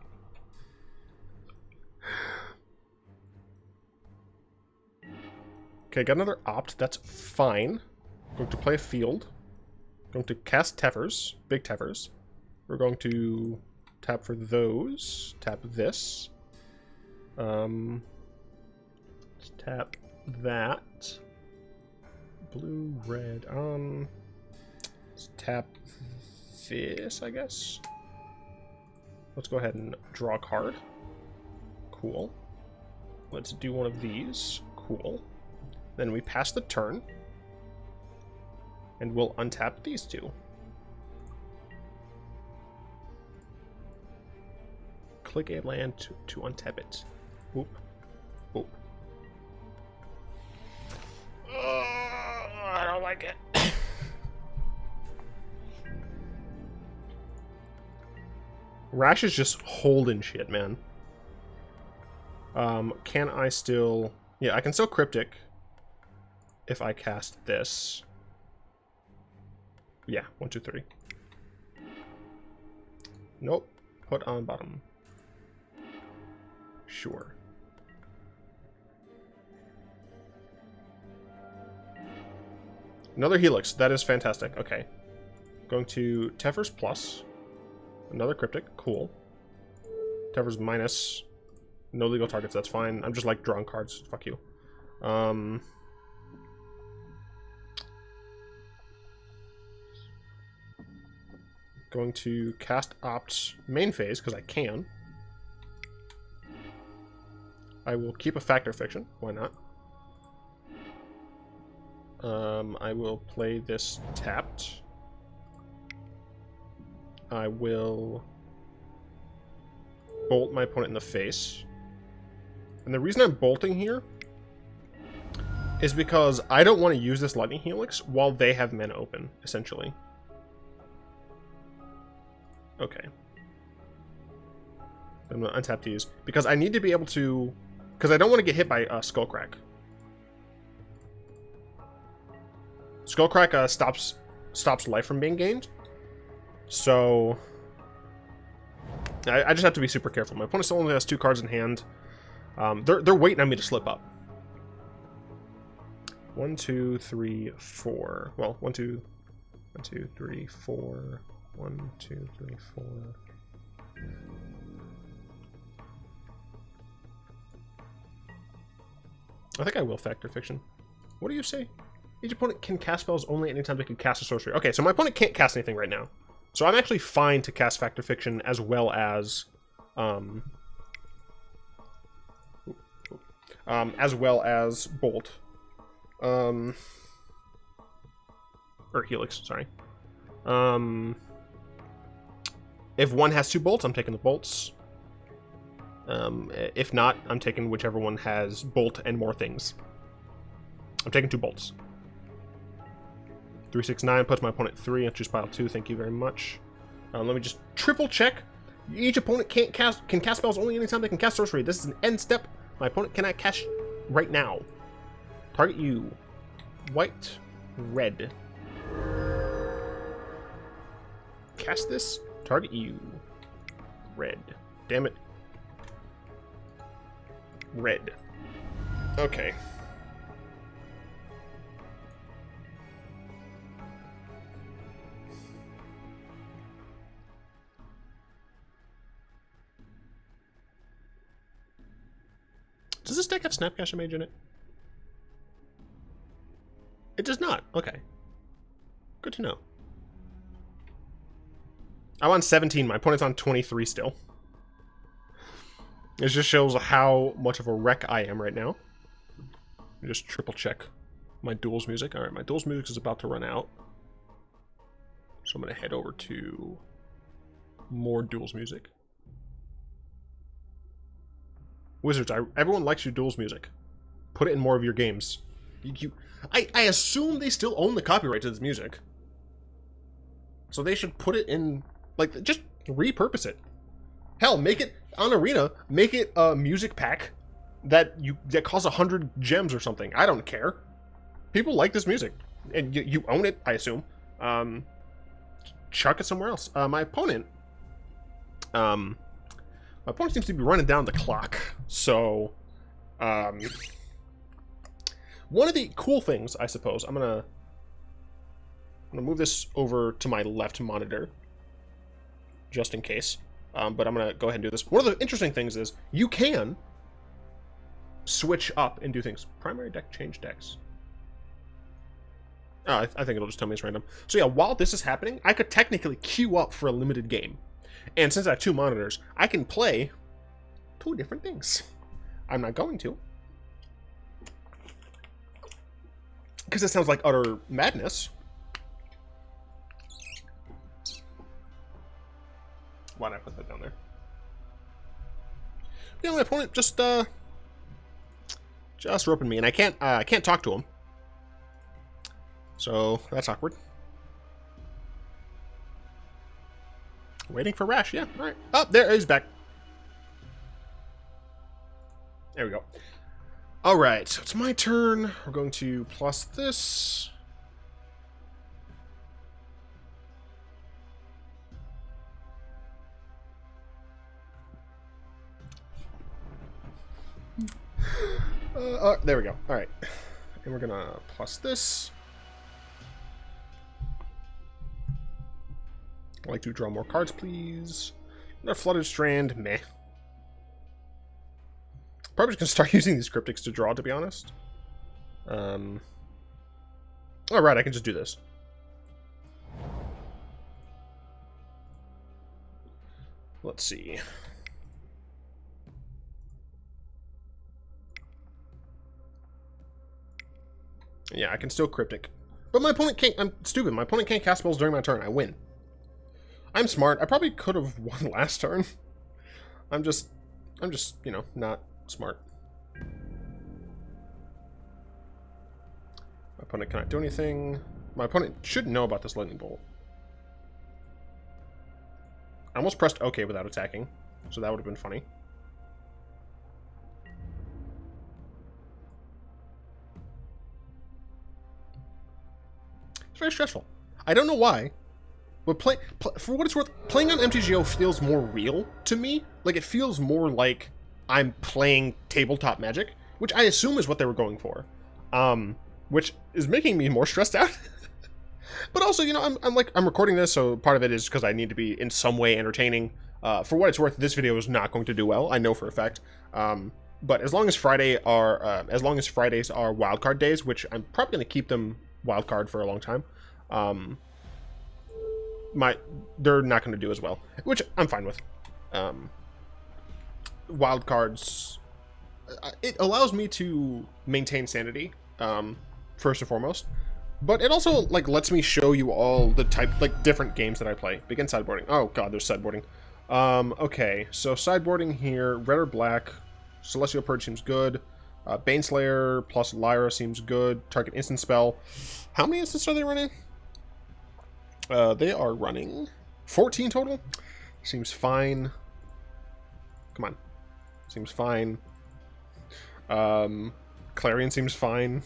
Speaker 1: Okay, got another opt. That's fine. Going to play a field. Going to cast Tethers. Big Tethers. We're going to tap for those. Tap this. Let's tap that. Blue, red. Let's tap this, I guess. Let's go ahead and draw a card. Cool. Let's do one of these. Cool. Then we pass the turn. And we'll untap these two. Click a land to untap it. Oop. Oop. I don't like it. Rash is just holding shit, man. Can I still... Yeah, I can still Cryptic if I cast this. Yeah, 1, 2, 3. Nope. Put on bottom. Sure. Another Helix. That is fantastic. Okay. Going to Tethers plus. Another Cryptic. Cool. Tethers minus. No legal targets. That's fine. I'm just like drawing cards. Fuck you. Going to cast opt main phase because I can. I will keep a Factor Fiction. Why not? I will play this tapped. I will bolt my opponent in the face. And the reason I'm bolting here is because I don't want to use this Lightning Helix while they have mana open, essentially. Okay. I'm going to untap these because I need to be able to... Because I don't want to get hit by Skullcrack. Skullcrack stops life from being gained. So... I just have to be super careful. My opponent still only has 2 cards in hand. They're waiting on me to slip up. 1, 2, 3, 4. Well, 1, 2, 3, 4. 1, 2, 3, 4. I think I will Factor Fiction. What do you say? Each opponent can cast spells only anytime they can cast a sorcery. Okay, so my opponent can't cast anything right now. So I'm actually fine to cast Factor Fiction as well as Bolt. Or Helix, sorry. If one has 2 bolts, I'm taking the bolts. If not, I'm taking whichever one has bolt and more things. I'm taking 2 bolts. 3, 6, 9 puts my opponent 3 and choose pile 2. Thank you very much. Let me just triple check. Each opponent can cast spells only anytime they can cast sorcery. This is an end step. My opponent cannot cast right now. Target you. White, red. Cast this. Target you. Red. Damn it. Red. Okay. Does this deck have Snapcaster Mage in it? It does not. Okay. Good to know. I'm on 17. My opponent's on 23 still. It just shows how much of a wreck I am right now. Just triple check my duels music. Alright, my duels music is about to run out. So I'm going to head over to more duels music. Wizards, everyone likes your duels music. Put it in more of your games. I assume they still own the copyright to this music. So they should put it in, like, just repurpose it. Hell, make it, on Arena, make it a music pack that costs 100 gems or something. I don't care. People like this music. And you own it, I assume. Chuck it somewhere else. My opponent seems to be running down the clock. So, One of the cool things, I suppose, I'm gonna move this over to my left monitor, just in case. But I'm gonna go ahead and do this. One of the interesting things is you can switch up and do things. Primary deck, change decks. Oh, I think it'll just tell me it's random. So yeah, while this is happening, I could technically queue up for a limited game. And since I have 2 monitors, I can play 2 different things. I'm not going to, because it sounds like utter madness. Why did I put that down there? Yeah, my opponent just roping me, and I can't talk to him. So that's awkward. Waiting for Rash, yeah, alright. Oh, there, he's back. There we go. Alright, so it's my turn. We're going to plus this. There we go. Alright. And we're gonna plus this. I'd like to draw more cards, please. Another Flooded Strand, meh. Probably just gonna start using these cryptics to draw, to be honest. Alright, I can just do this. Let's see. Yeah, I can still cryptic. But my opponent can't. I'm stupid. My opponent can't cast spells during my turn. I win. I'm smart. I probably could have won last turn. I'm just, you know, not smart. My opponent cannot do anything. My opponent should know about this lightning bolt. I almost pressed OK without attacking, so that would have been funny. It's very stressful. I don't know why. But for what it's worth, playing on MTGO feels more real to me. Like, it feels more like I'm playing tabletop Magic, which I assume is what they were going for. Which is making me more stressed out. But also, you know, I'm recording this, so part of it is because I need to be in some way entertaining. For what it's worth, this video is not going to do well. I know for a fact. But as long as Fridays are wildcard days, which I'm probably going to keep them wildcard for a long time. They're not going to do as well, which I'm fine with. Wildcards, it allows me to maintain sanity, first and foremost, but it also like lets me show you all the different games that I play. Begin sideboarding. Oh god, there's sideboarding. Okay, so sideboarding here, red or black. Celestial Purge seems good. Baneslayer plus Lyra seems good. Target instant spell. How many instants are they running? They are running 14 total. Seems fine. Come on. Seems fine. Clarion seems fine.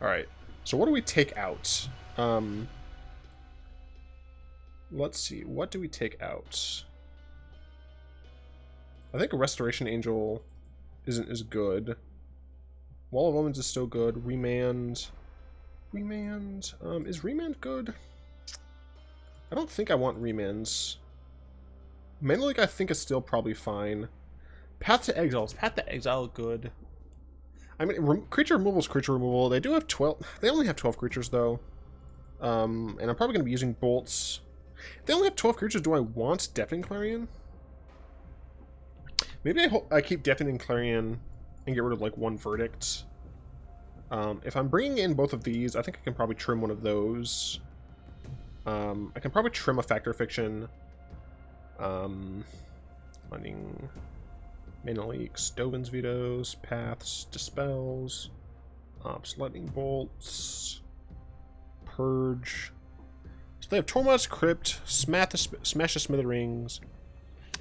Speaker 1: Alright. So what do we take out? Let's see. What do we take out? I think a Restoration Angel isn't as good. Wall of Omens is still good. Remand. Is Remand good? I don't think I want Remands. Mana Leak I think is still probably fine. Path to Exile. Is Path to Exile good? I mean, creature removal is creature removal. They do have 12. They only have 12 creatures, though. And I'm probably going to be using bolts. If they only have 12 creatures, do I want Deafening Clarion? Maybe I keep Deafening Clarion and get rid of, like, one Verdict. If I'm bringing in both of these, I think I can probably trim one of those. I can probably trim a Factor Fiction. Finding Mana Leaks, Dovin's Vetoes, Paths, Dispels, Ops, Lightning Bolts, Purge. So they have Tormod's Crypt, Smash the Smitherings,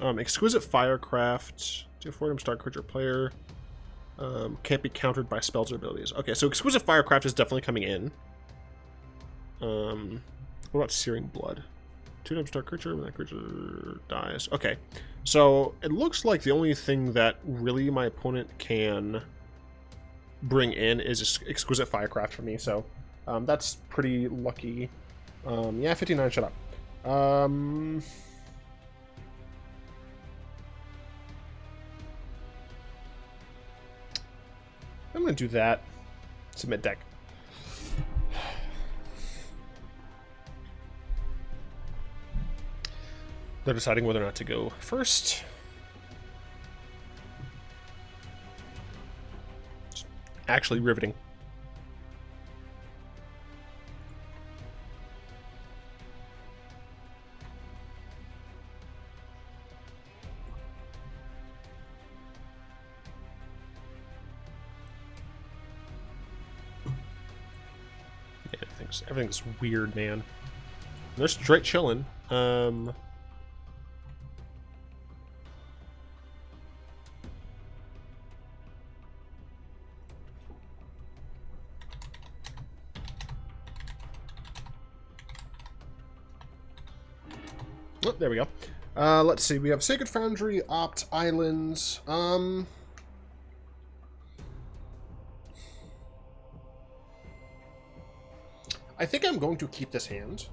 Speaker 1: Exquisite Firecraft, do for them start creature player. Can't be countered by spells or abilities. Okay, so Exquisite Firecraft is definitely coming in. What about Searing Blood? 2 times start creature when that creature dies. Okay, so it looks like the only thing that really my opponent can bring in is exquisite firecraft for me, so that's pretty lucky. Yeah, 59, shut up. I'm gonna do that. Submit deck. They're deciding whether or not to go first. It's actually riveting. Everything's weird, man. They're straight chilling. Oh, there we go. Let's see. We have Sacred Foundry, Opt, Islands. I think I'm going to keep this hand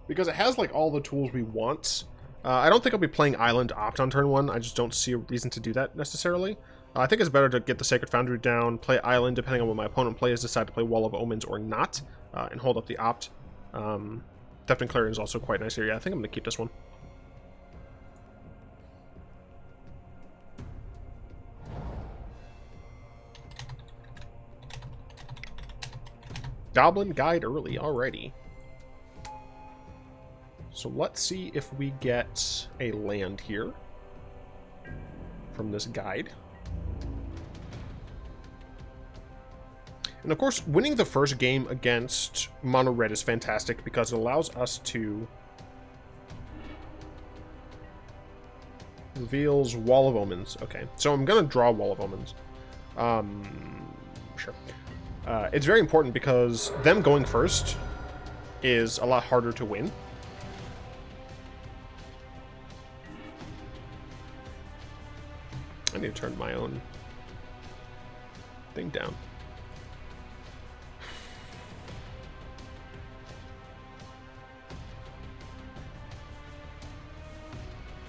Speaker 1: because it has like all the tools we want. I don't think I'll be playing Island Opt on turn 1. I just don't see a reason to do that necessarily. I think it's better to get the Sacred Foundry down, play Island depending on what my opponent plays, decide to play Wall of Omens or not, and hold up the Opt. Deafening Clarion is also quite nice here. Yeah, I think I'm going to keep this one. Goblin Guide early already. So let's see if we get a land here from this guide. And of course, winning the first game against Mono Red is fantastic because it allows us to reveals Wall of Omens. Okay, so I'm gonna draw Wall of Omens. Sure. It's very important because them going first is a lot harder to win. I need to turn my own thing down.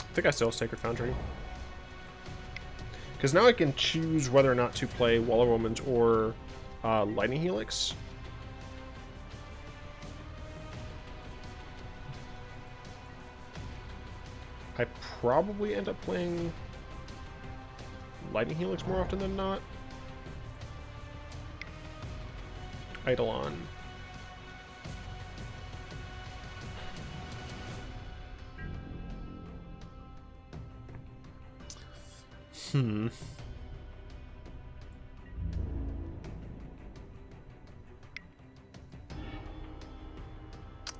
Speaker 1: I think I still have Sacred Foundry. Because now I can choose whether or not to play Wall of Omens or Lightning Helix. I probably end up playing Lightning Helix more often than not. Eidolon.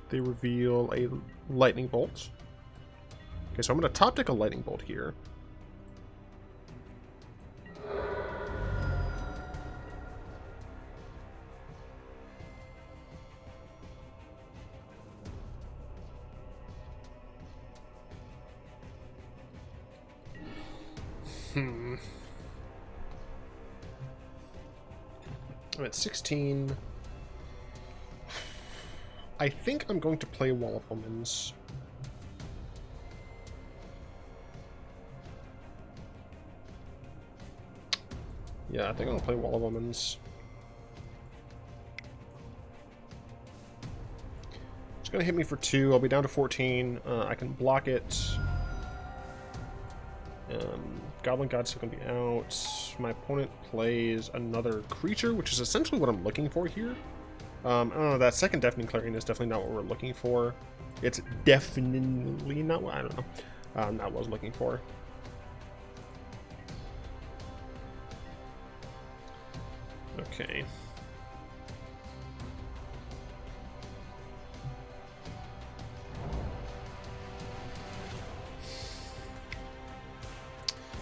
Speaker 1: They reveal a lightning bolt. Okay, so I'm going to top deck a lightning bolt here. I'm at 16. I think I'm going to play Wall of Omens. Yeah, I think I'm going to play Wall of Omens. It's going to hit me for 2. I'll be down to 14. I can block it. Goblin God's still going to be out. My opponent plays another creature, which is essentially what I'm looking for here. I don't know, that second Deafening Clarion is definitely not what we're looking for. It's definitely not what, I don't know. Not what I was looking for. Okay.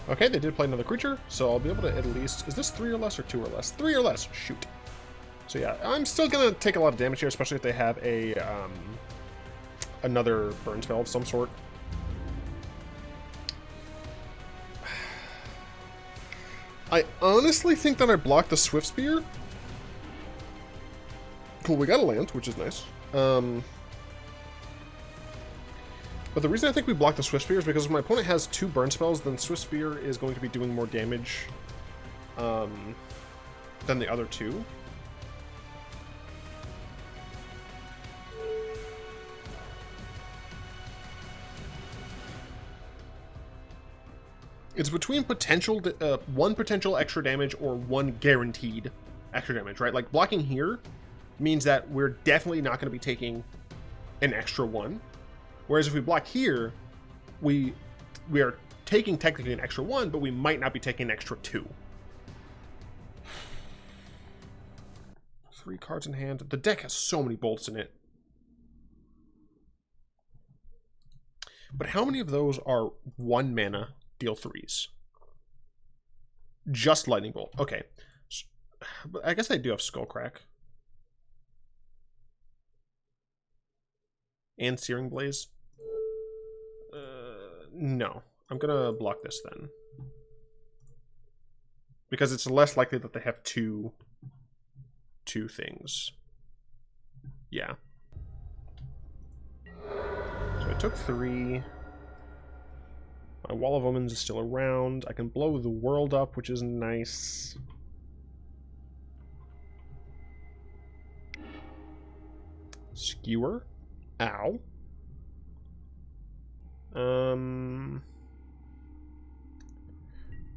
Speaker 1: Okay, they did play another creature, so I'll be able to at least... Is this 3 or less or 2 or less? 3 or less. Shoot. So yeah, I'm still going to take a lot of damage here, especially if they have a another burn spell of some sort. I honestly think that I blocked the Swift Spear. Cool, we got a land, which is nice. But the reason I think we blocked the Swift Spear is because if my opponent has 2 burn spells, then Swift Spear is going to be doing more damage than the other 2. It's between potential, 1 potential extra damage or 1 guaranteed extra damage, right? Like, blocking here means that we're definitely not going to be taking an extra 1. Whereas if we block here, we are taking technically an extra 1, but we might not be taking an extra 2. 3 cards in hand. The deck has so many bolts in it. But how many of those are 1 mana deal 3s? Just Lightning Bolt. Okay. I guess I do have Skullcrack. And Searing Blaze. No. I'm gonna block this then. Because it's less likely that they have two things. Yeah. So I took 3. My Wall of Omens is still around. I can blow the world up, which is nice. Skewer. Ow.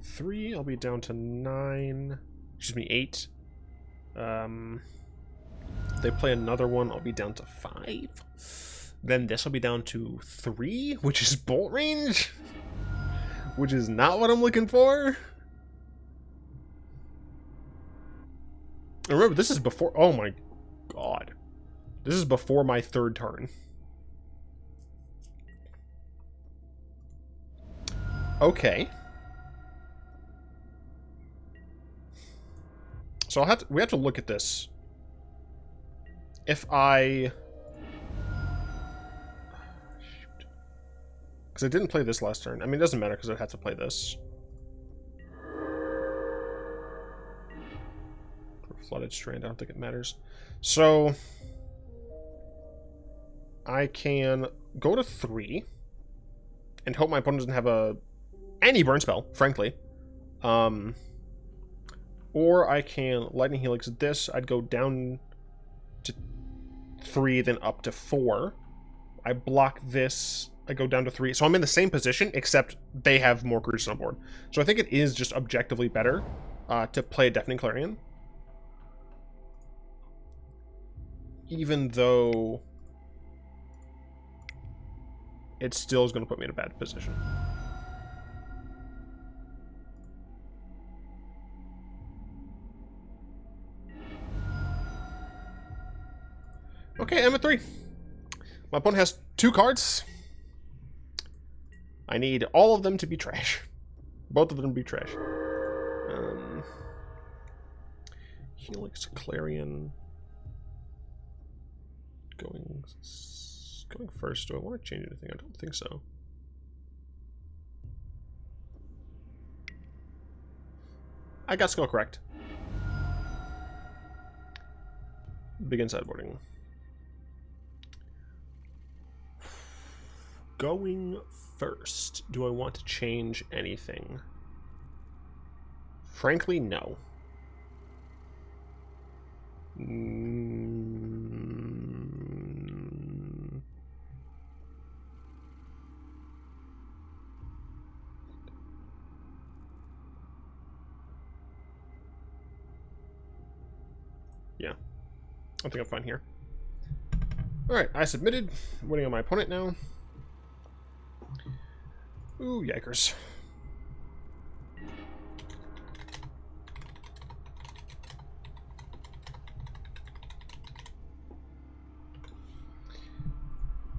Speaker 1: 3, I'll be down to 9. Excuse me, 8. If they play another one, I'll be down to 5. Then this will be down to 3, which is bolt range. Which is not what I'm looking for. And remember, this is before... Oh my god. This is before my 3rd turn. Okay. So we have to look at this. If I... Shoot. Because I didn't play this last turn. I mean, it doesn't matter because I had to play this. Flooded Strand, I don't think it matters. So... I can go to 3 and hope my opponent doesn't have any burn spell, frankly. Or I can Lightning Helix this. I'd go down to 3, then up to 4. I block this. I go down to 3. So I'm in the same position, except they have more creatures on board. So I think it is just objectively better to play a Deafening Clarion. Even though... it still is going to put me in a bad position. Okay, I'm at 3. My opponent has 2 cards. I need all of them to be trash. Both of them to be trash. Helix, Clarion. Going first. Do I want to change anything? I don't think so. I got Skull correct. Begin sideboarding. Going first. Do I want to change anything? Frankly, no. Yeah. I think I'm fine here. Alright, I submitted. I'm waiting on my opponent now. Ooh, yikers.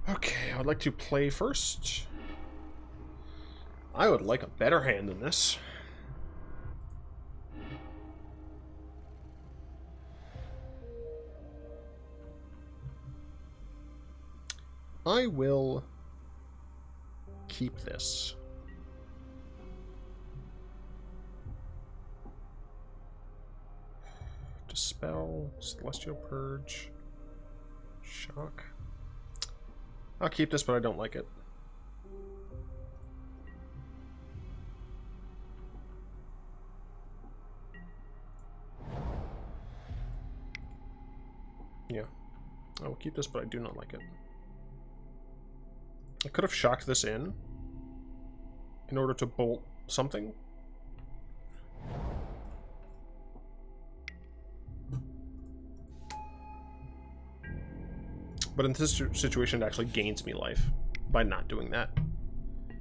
Speaker 1: Okay, I'd like to play first. I would like a better hand than this. I will keep this. Dispel, Celestial Purge, Shock. I'll keep this, but I don't like it. Yeah, I will keep this, but I do not like it. I could have shocked this in order to bolt something. But in this situation, it actually gains me life by not doing that.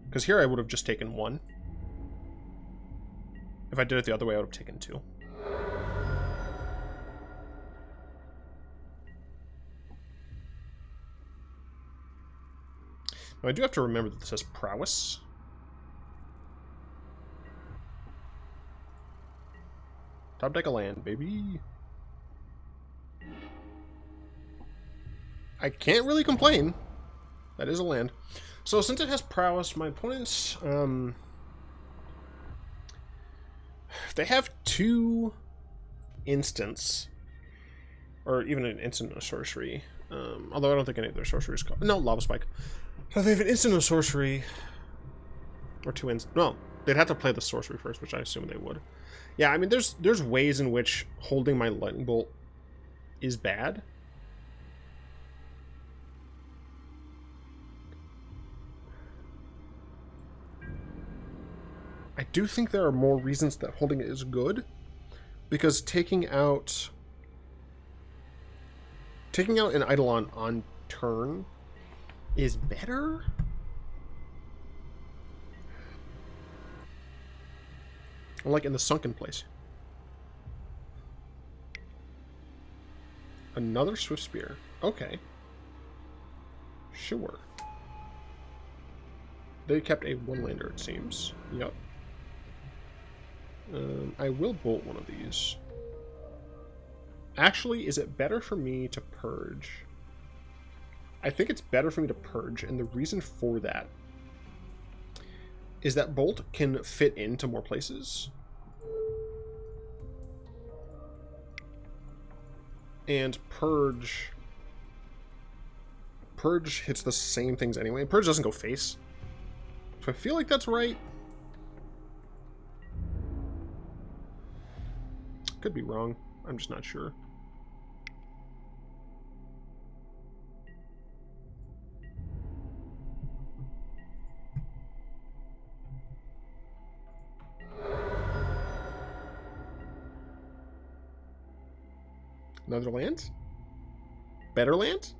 Speaker 1: Because here I would have just taken 1. If I did it the other way, I would have taken 2. Now, I do have to remember that this says prowess. Top deck of land, baby. I can't really complain. That is a land. So since it has prowess, my opponents, they have 2 instants, or even an instant of sorcery. Although I don't think any of their sorceries call. No, Lava Spike. So they have an instant of sorcery, or 2 instants. No, they'd have to play the sorcery first, which I assume they would. Yeah, I mean, there's ways in which holding my lightning bolt is bad. I do think there are more reasons that holding it is good, because taking out an Eidolon on turn is better. Like in the sunken place. Another Swift Spear. Okay. Sure. They kept a 1-lander, it seems. Yep. I will bolt one of these. Actually, is it better for me to purge? I think it's better for me to purge, and the reason for that is that bolt can fit into more places. And purge hits the same things anyway. Purge doesn't go face. So I feel like that's right. Could be wrong. I'm just not sure. Another land? Better land?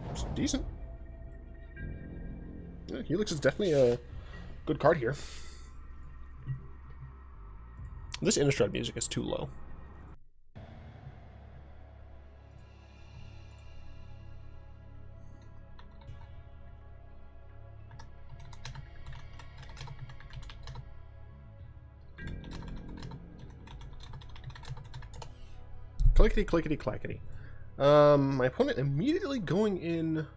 Speaker 1: It's decent. Yeah, Helix is definitely a good card here. This Innistrad music is too low. Clickety, clickety, clackety. My opponent immediately going in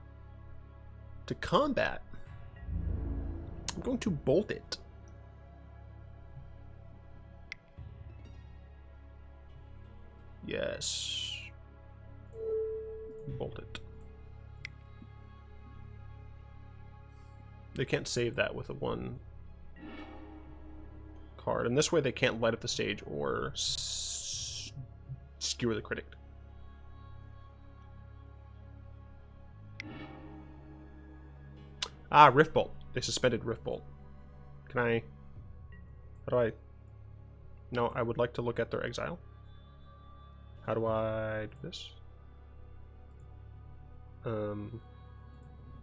Speaker 1: to combat. I'm going to bolt it. Yes. Bolt it. They can't save that with a 1 card. And this way they can't light up the stage or skewer the critic. Ah, Rift Bolt. They suspended Rift Bolt. Can I... How do I... No, I would like to look at their exile. How do I do this? No,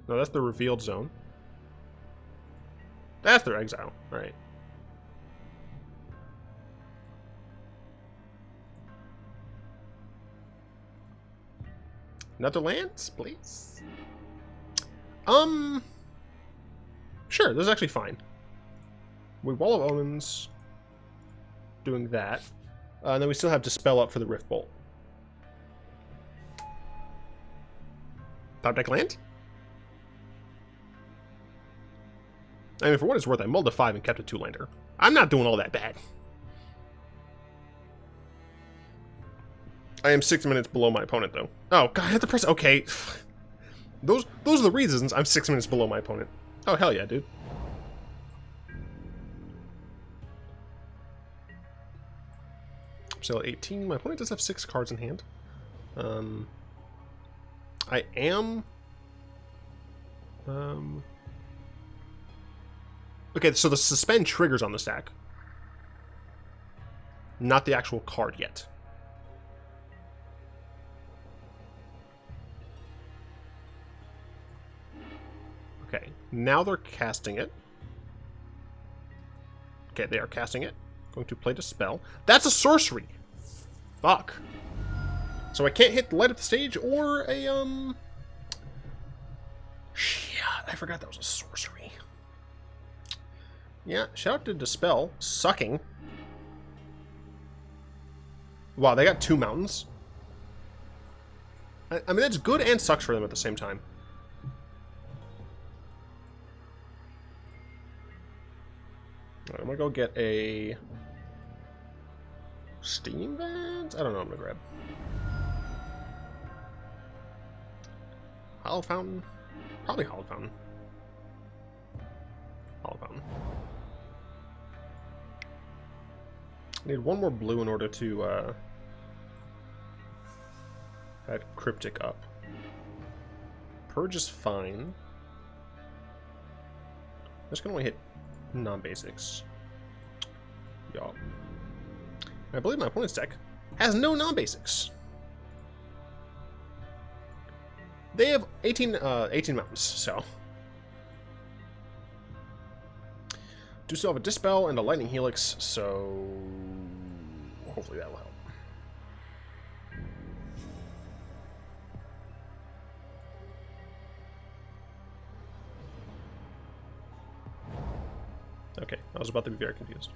Speaker 1: that's the revealed zone. That's their exile. Alright. Another lands, please. Sure, this is actually fine. We Wall of Omens doing that. And then we still have Dispel up for the Rift Bolt. Top deck land? I mean, for what it's worth, I mulled a 5 and kept a 2-lander. I'm not doing all that bad. I am 6 minutes below my opponent, though. Oh, God, I have to press... Okay. Those are the reasons I'm 6 minutes below my opponent. Oh, hell yeah, dude. Sale 18. My opponent does have 6 cards in hand. I am... Okay, so the suspend triggers on the stack. Not the actual card yet. Okay, now they're casting it. Okay, they are casting it. Going to play the spell. That's a sorcery! Fuck. So I can't hit the light up the stage or a, Shit, I forgot that was a sorcery. Yeah, shout out to Dispel. Sucking. Wow, they got 2 mountains. I mean, that's good and sucks for them at the same time. Alright, I'm gonna go get a... Steam Vent? I don't know what I'm gonna grab. Hollow Fountain? Probably Hollow Fountain. Hollow Fountain. I need 1 more blue in order to add Cryptic up. Purge is fine. I'm just gonna only hit non-basics. Yup. I believe my opponent's deck has no non-basics. They have 18 mountains, so. Do still have a Dispel and a Lightning Helix, so hopefully that will help. Okay, I was about to be very confused.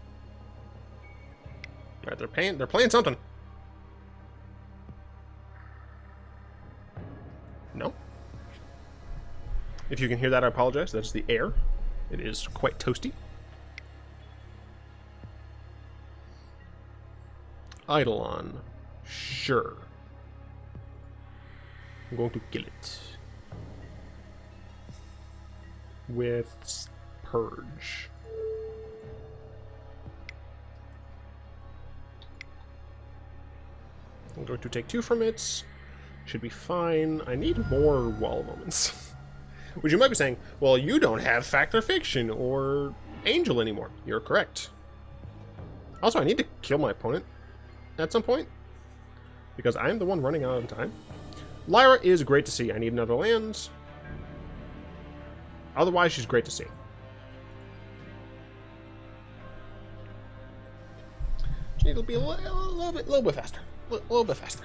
Speaker 1: Alright, they're playing something. No? If you can hear that, I apologize. That's the air. It is quite toasty. Eidolon. Sure. I'm going to kill it. With Purge. I'm going to take 2 from it. Should be fine. I need more wall moments. Which you might be saying, well, you don't have Fact or Fiction or Angel anymore. You're correct. Also, I need to kill my opponent at some point, because I'm the one running out of time. Lyra is great to see. I need another land. Otherwise, she's great to see. She needs to be a little bit faster. A little bit faster.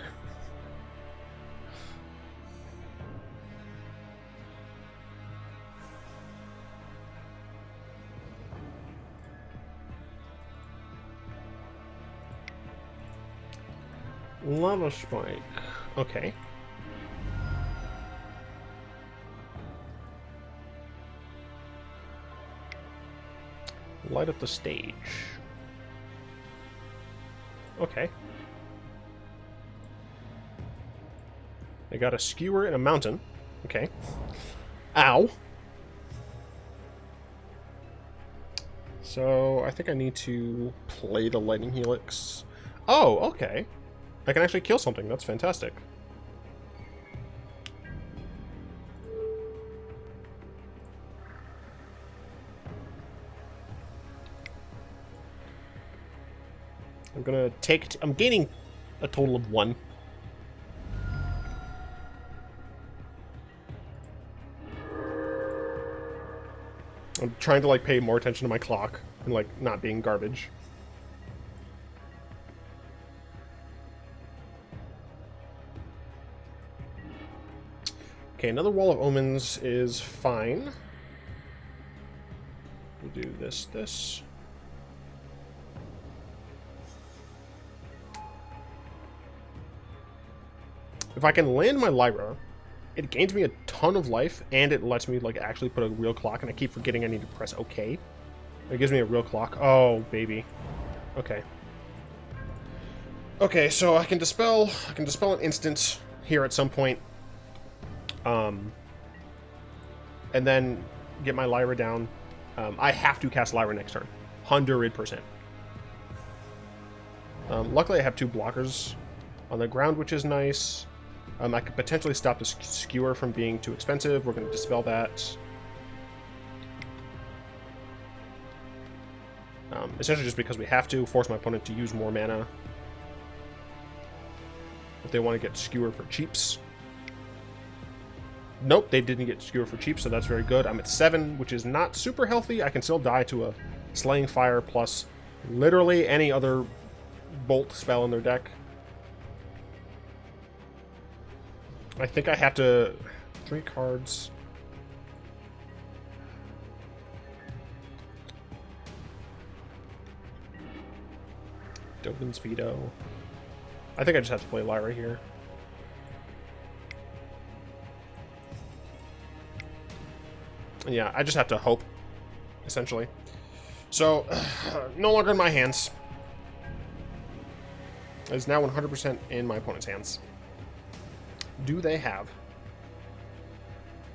Speaker 1: Lava Spike. Okay. Light up the stage. Okay. I got a skewer and a mountain. Okay. Ow. So, I think I need to play the Lightning Helix. Oh, okay. I can actually kill something. That's fantastic. I'm gonna take... I'm gaining a total of 1. I'm trying to, like, pay more attention to my clock and, like, not being garbage. Okay, another Wall of Omens is fine. We'll do this. If I can land my Lyra it gains me a ton of life, and it lets me like actually put a real clock, and I keep forgetting I need to press OK. It gives me a real clock. Oh, baby. Okay. Okay, so I can dispel an instant here at some point. And then get my Lyra down. I have to cast Lyra next turn. 100%. Luckily, I have 2 blockers on the ground, which is nice. I could potentially stop the skewer from being too expensive. We're going to dispel that. Essentially just because we have to force my opponent to use more mana if they want to get skewer for cheaps. Nope, they didn't get skewer for cheap, so that's very good. I'm at 7, which is not super healthy. I can still die to a Slaying Fire plus literally any other bolt spell in their deck. I think I have to... 3 cards. Dovin's Veto. I think I just have to play Lyra here. Yeah, I just have to hope, essentially. So, no longer in my hands. It is now 100% in my opponent's hands. Do they have?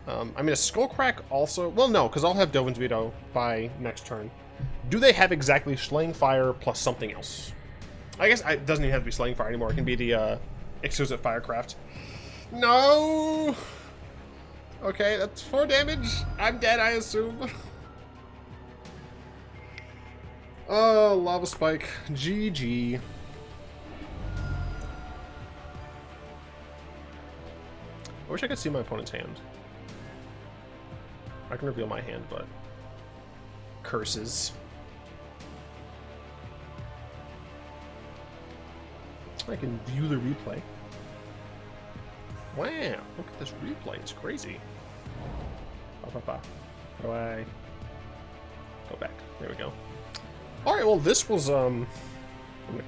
Speaker 1: I mean, a Skullcrack also... Well, no, because I'll have Dovin's Veto by next turn. Do they have exactly Slaying Fire plus something else? I guess it doesn't even have to be Slaying Fire anymore. It can be the Exquisite Firecraft. No! Okay, that's 4 damage. I'm dead, I assume. Oh, Lava Spike. GG. I wish I could see my opponent's hand. I can reveal my hand, but... Curses. I can view the replay. Wow, look at this replay. It's crazy. How do I go back? There we go. Alright, well, this was, I'm gonna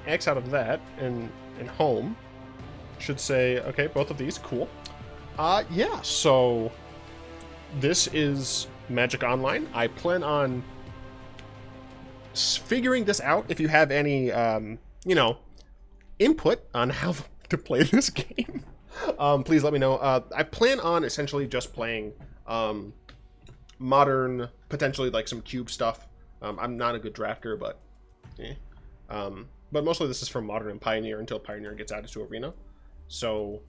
Speaker 1: X out of that, and home. Should say, okay, both of these, cool. Yeah, so this is Magic Online. I plan on figuring this out. If you have any, you know, input on how to play this game, please let me know. I plan on essentially just playing modern, potentially like some cube stuff. I'm not a good drafter, but but mostly this is from Modern and Pioneer until Pioneer gets added to Arena. So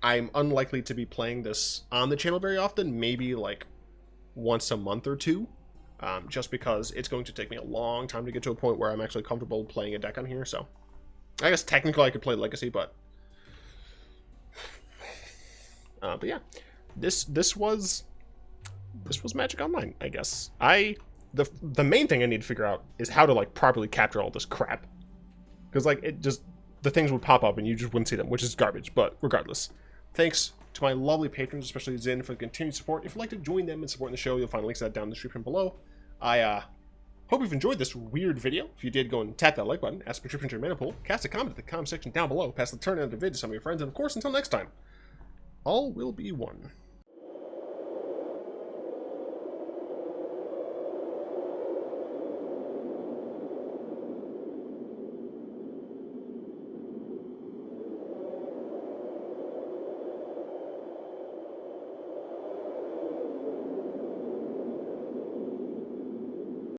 Speaker 1: I'm unlikely to be playing this on the channel very often, maybe like once a month or two, just because it's going to take me a long time to get to a point where I'm actually comfortable playing a deck on here. So I guess technically I could play Legacy, but yeah, this was Magic Online, I guess. The main thing I need to figure out is how to like properly capture all this crap, because like it just, the things would pop up and you just wouldn't see them, which is garbage. But regardless, thanks to my lovely patrons, especially Zin, for the continued support. If you'd like to join them and support the show, you'll find links to that down in the description below. I hope you've enjoyed this weird video. If you did, go and tap that like button, ask for contribution to your mana pool, cast a comment in the comment section down below, pass the turn on the vid to some of your friends, and of course, until next time, all will be one.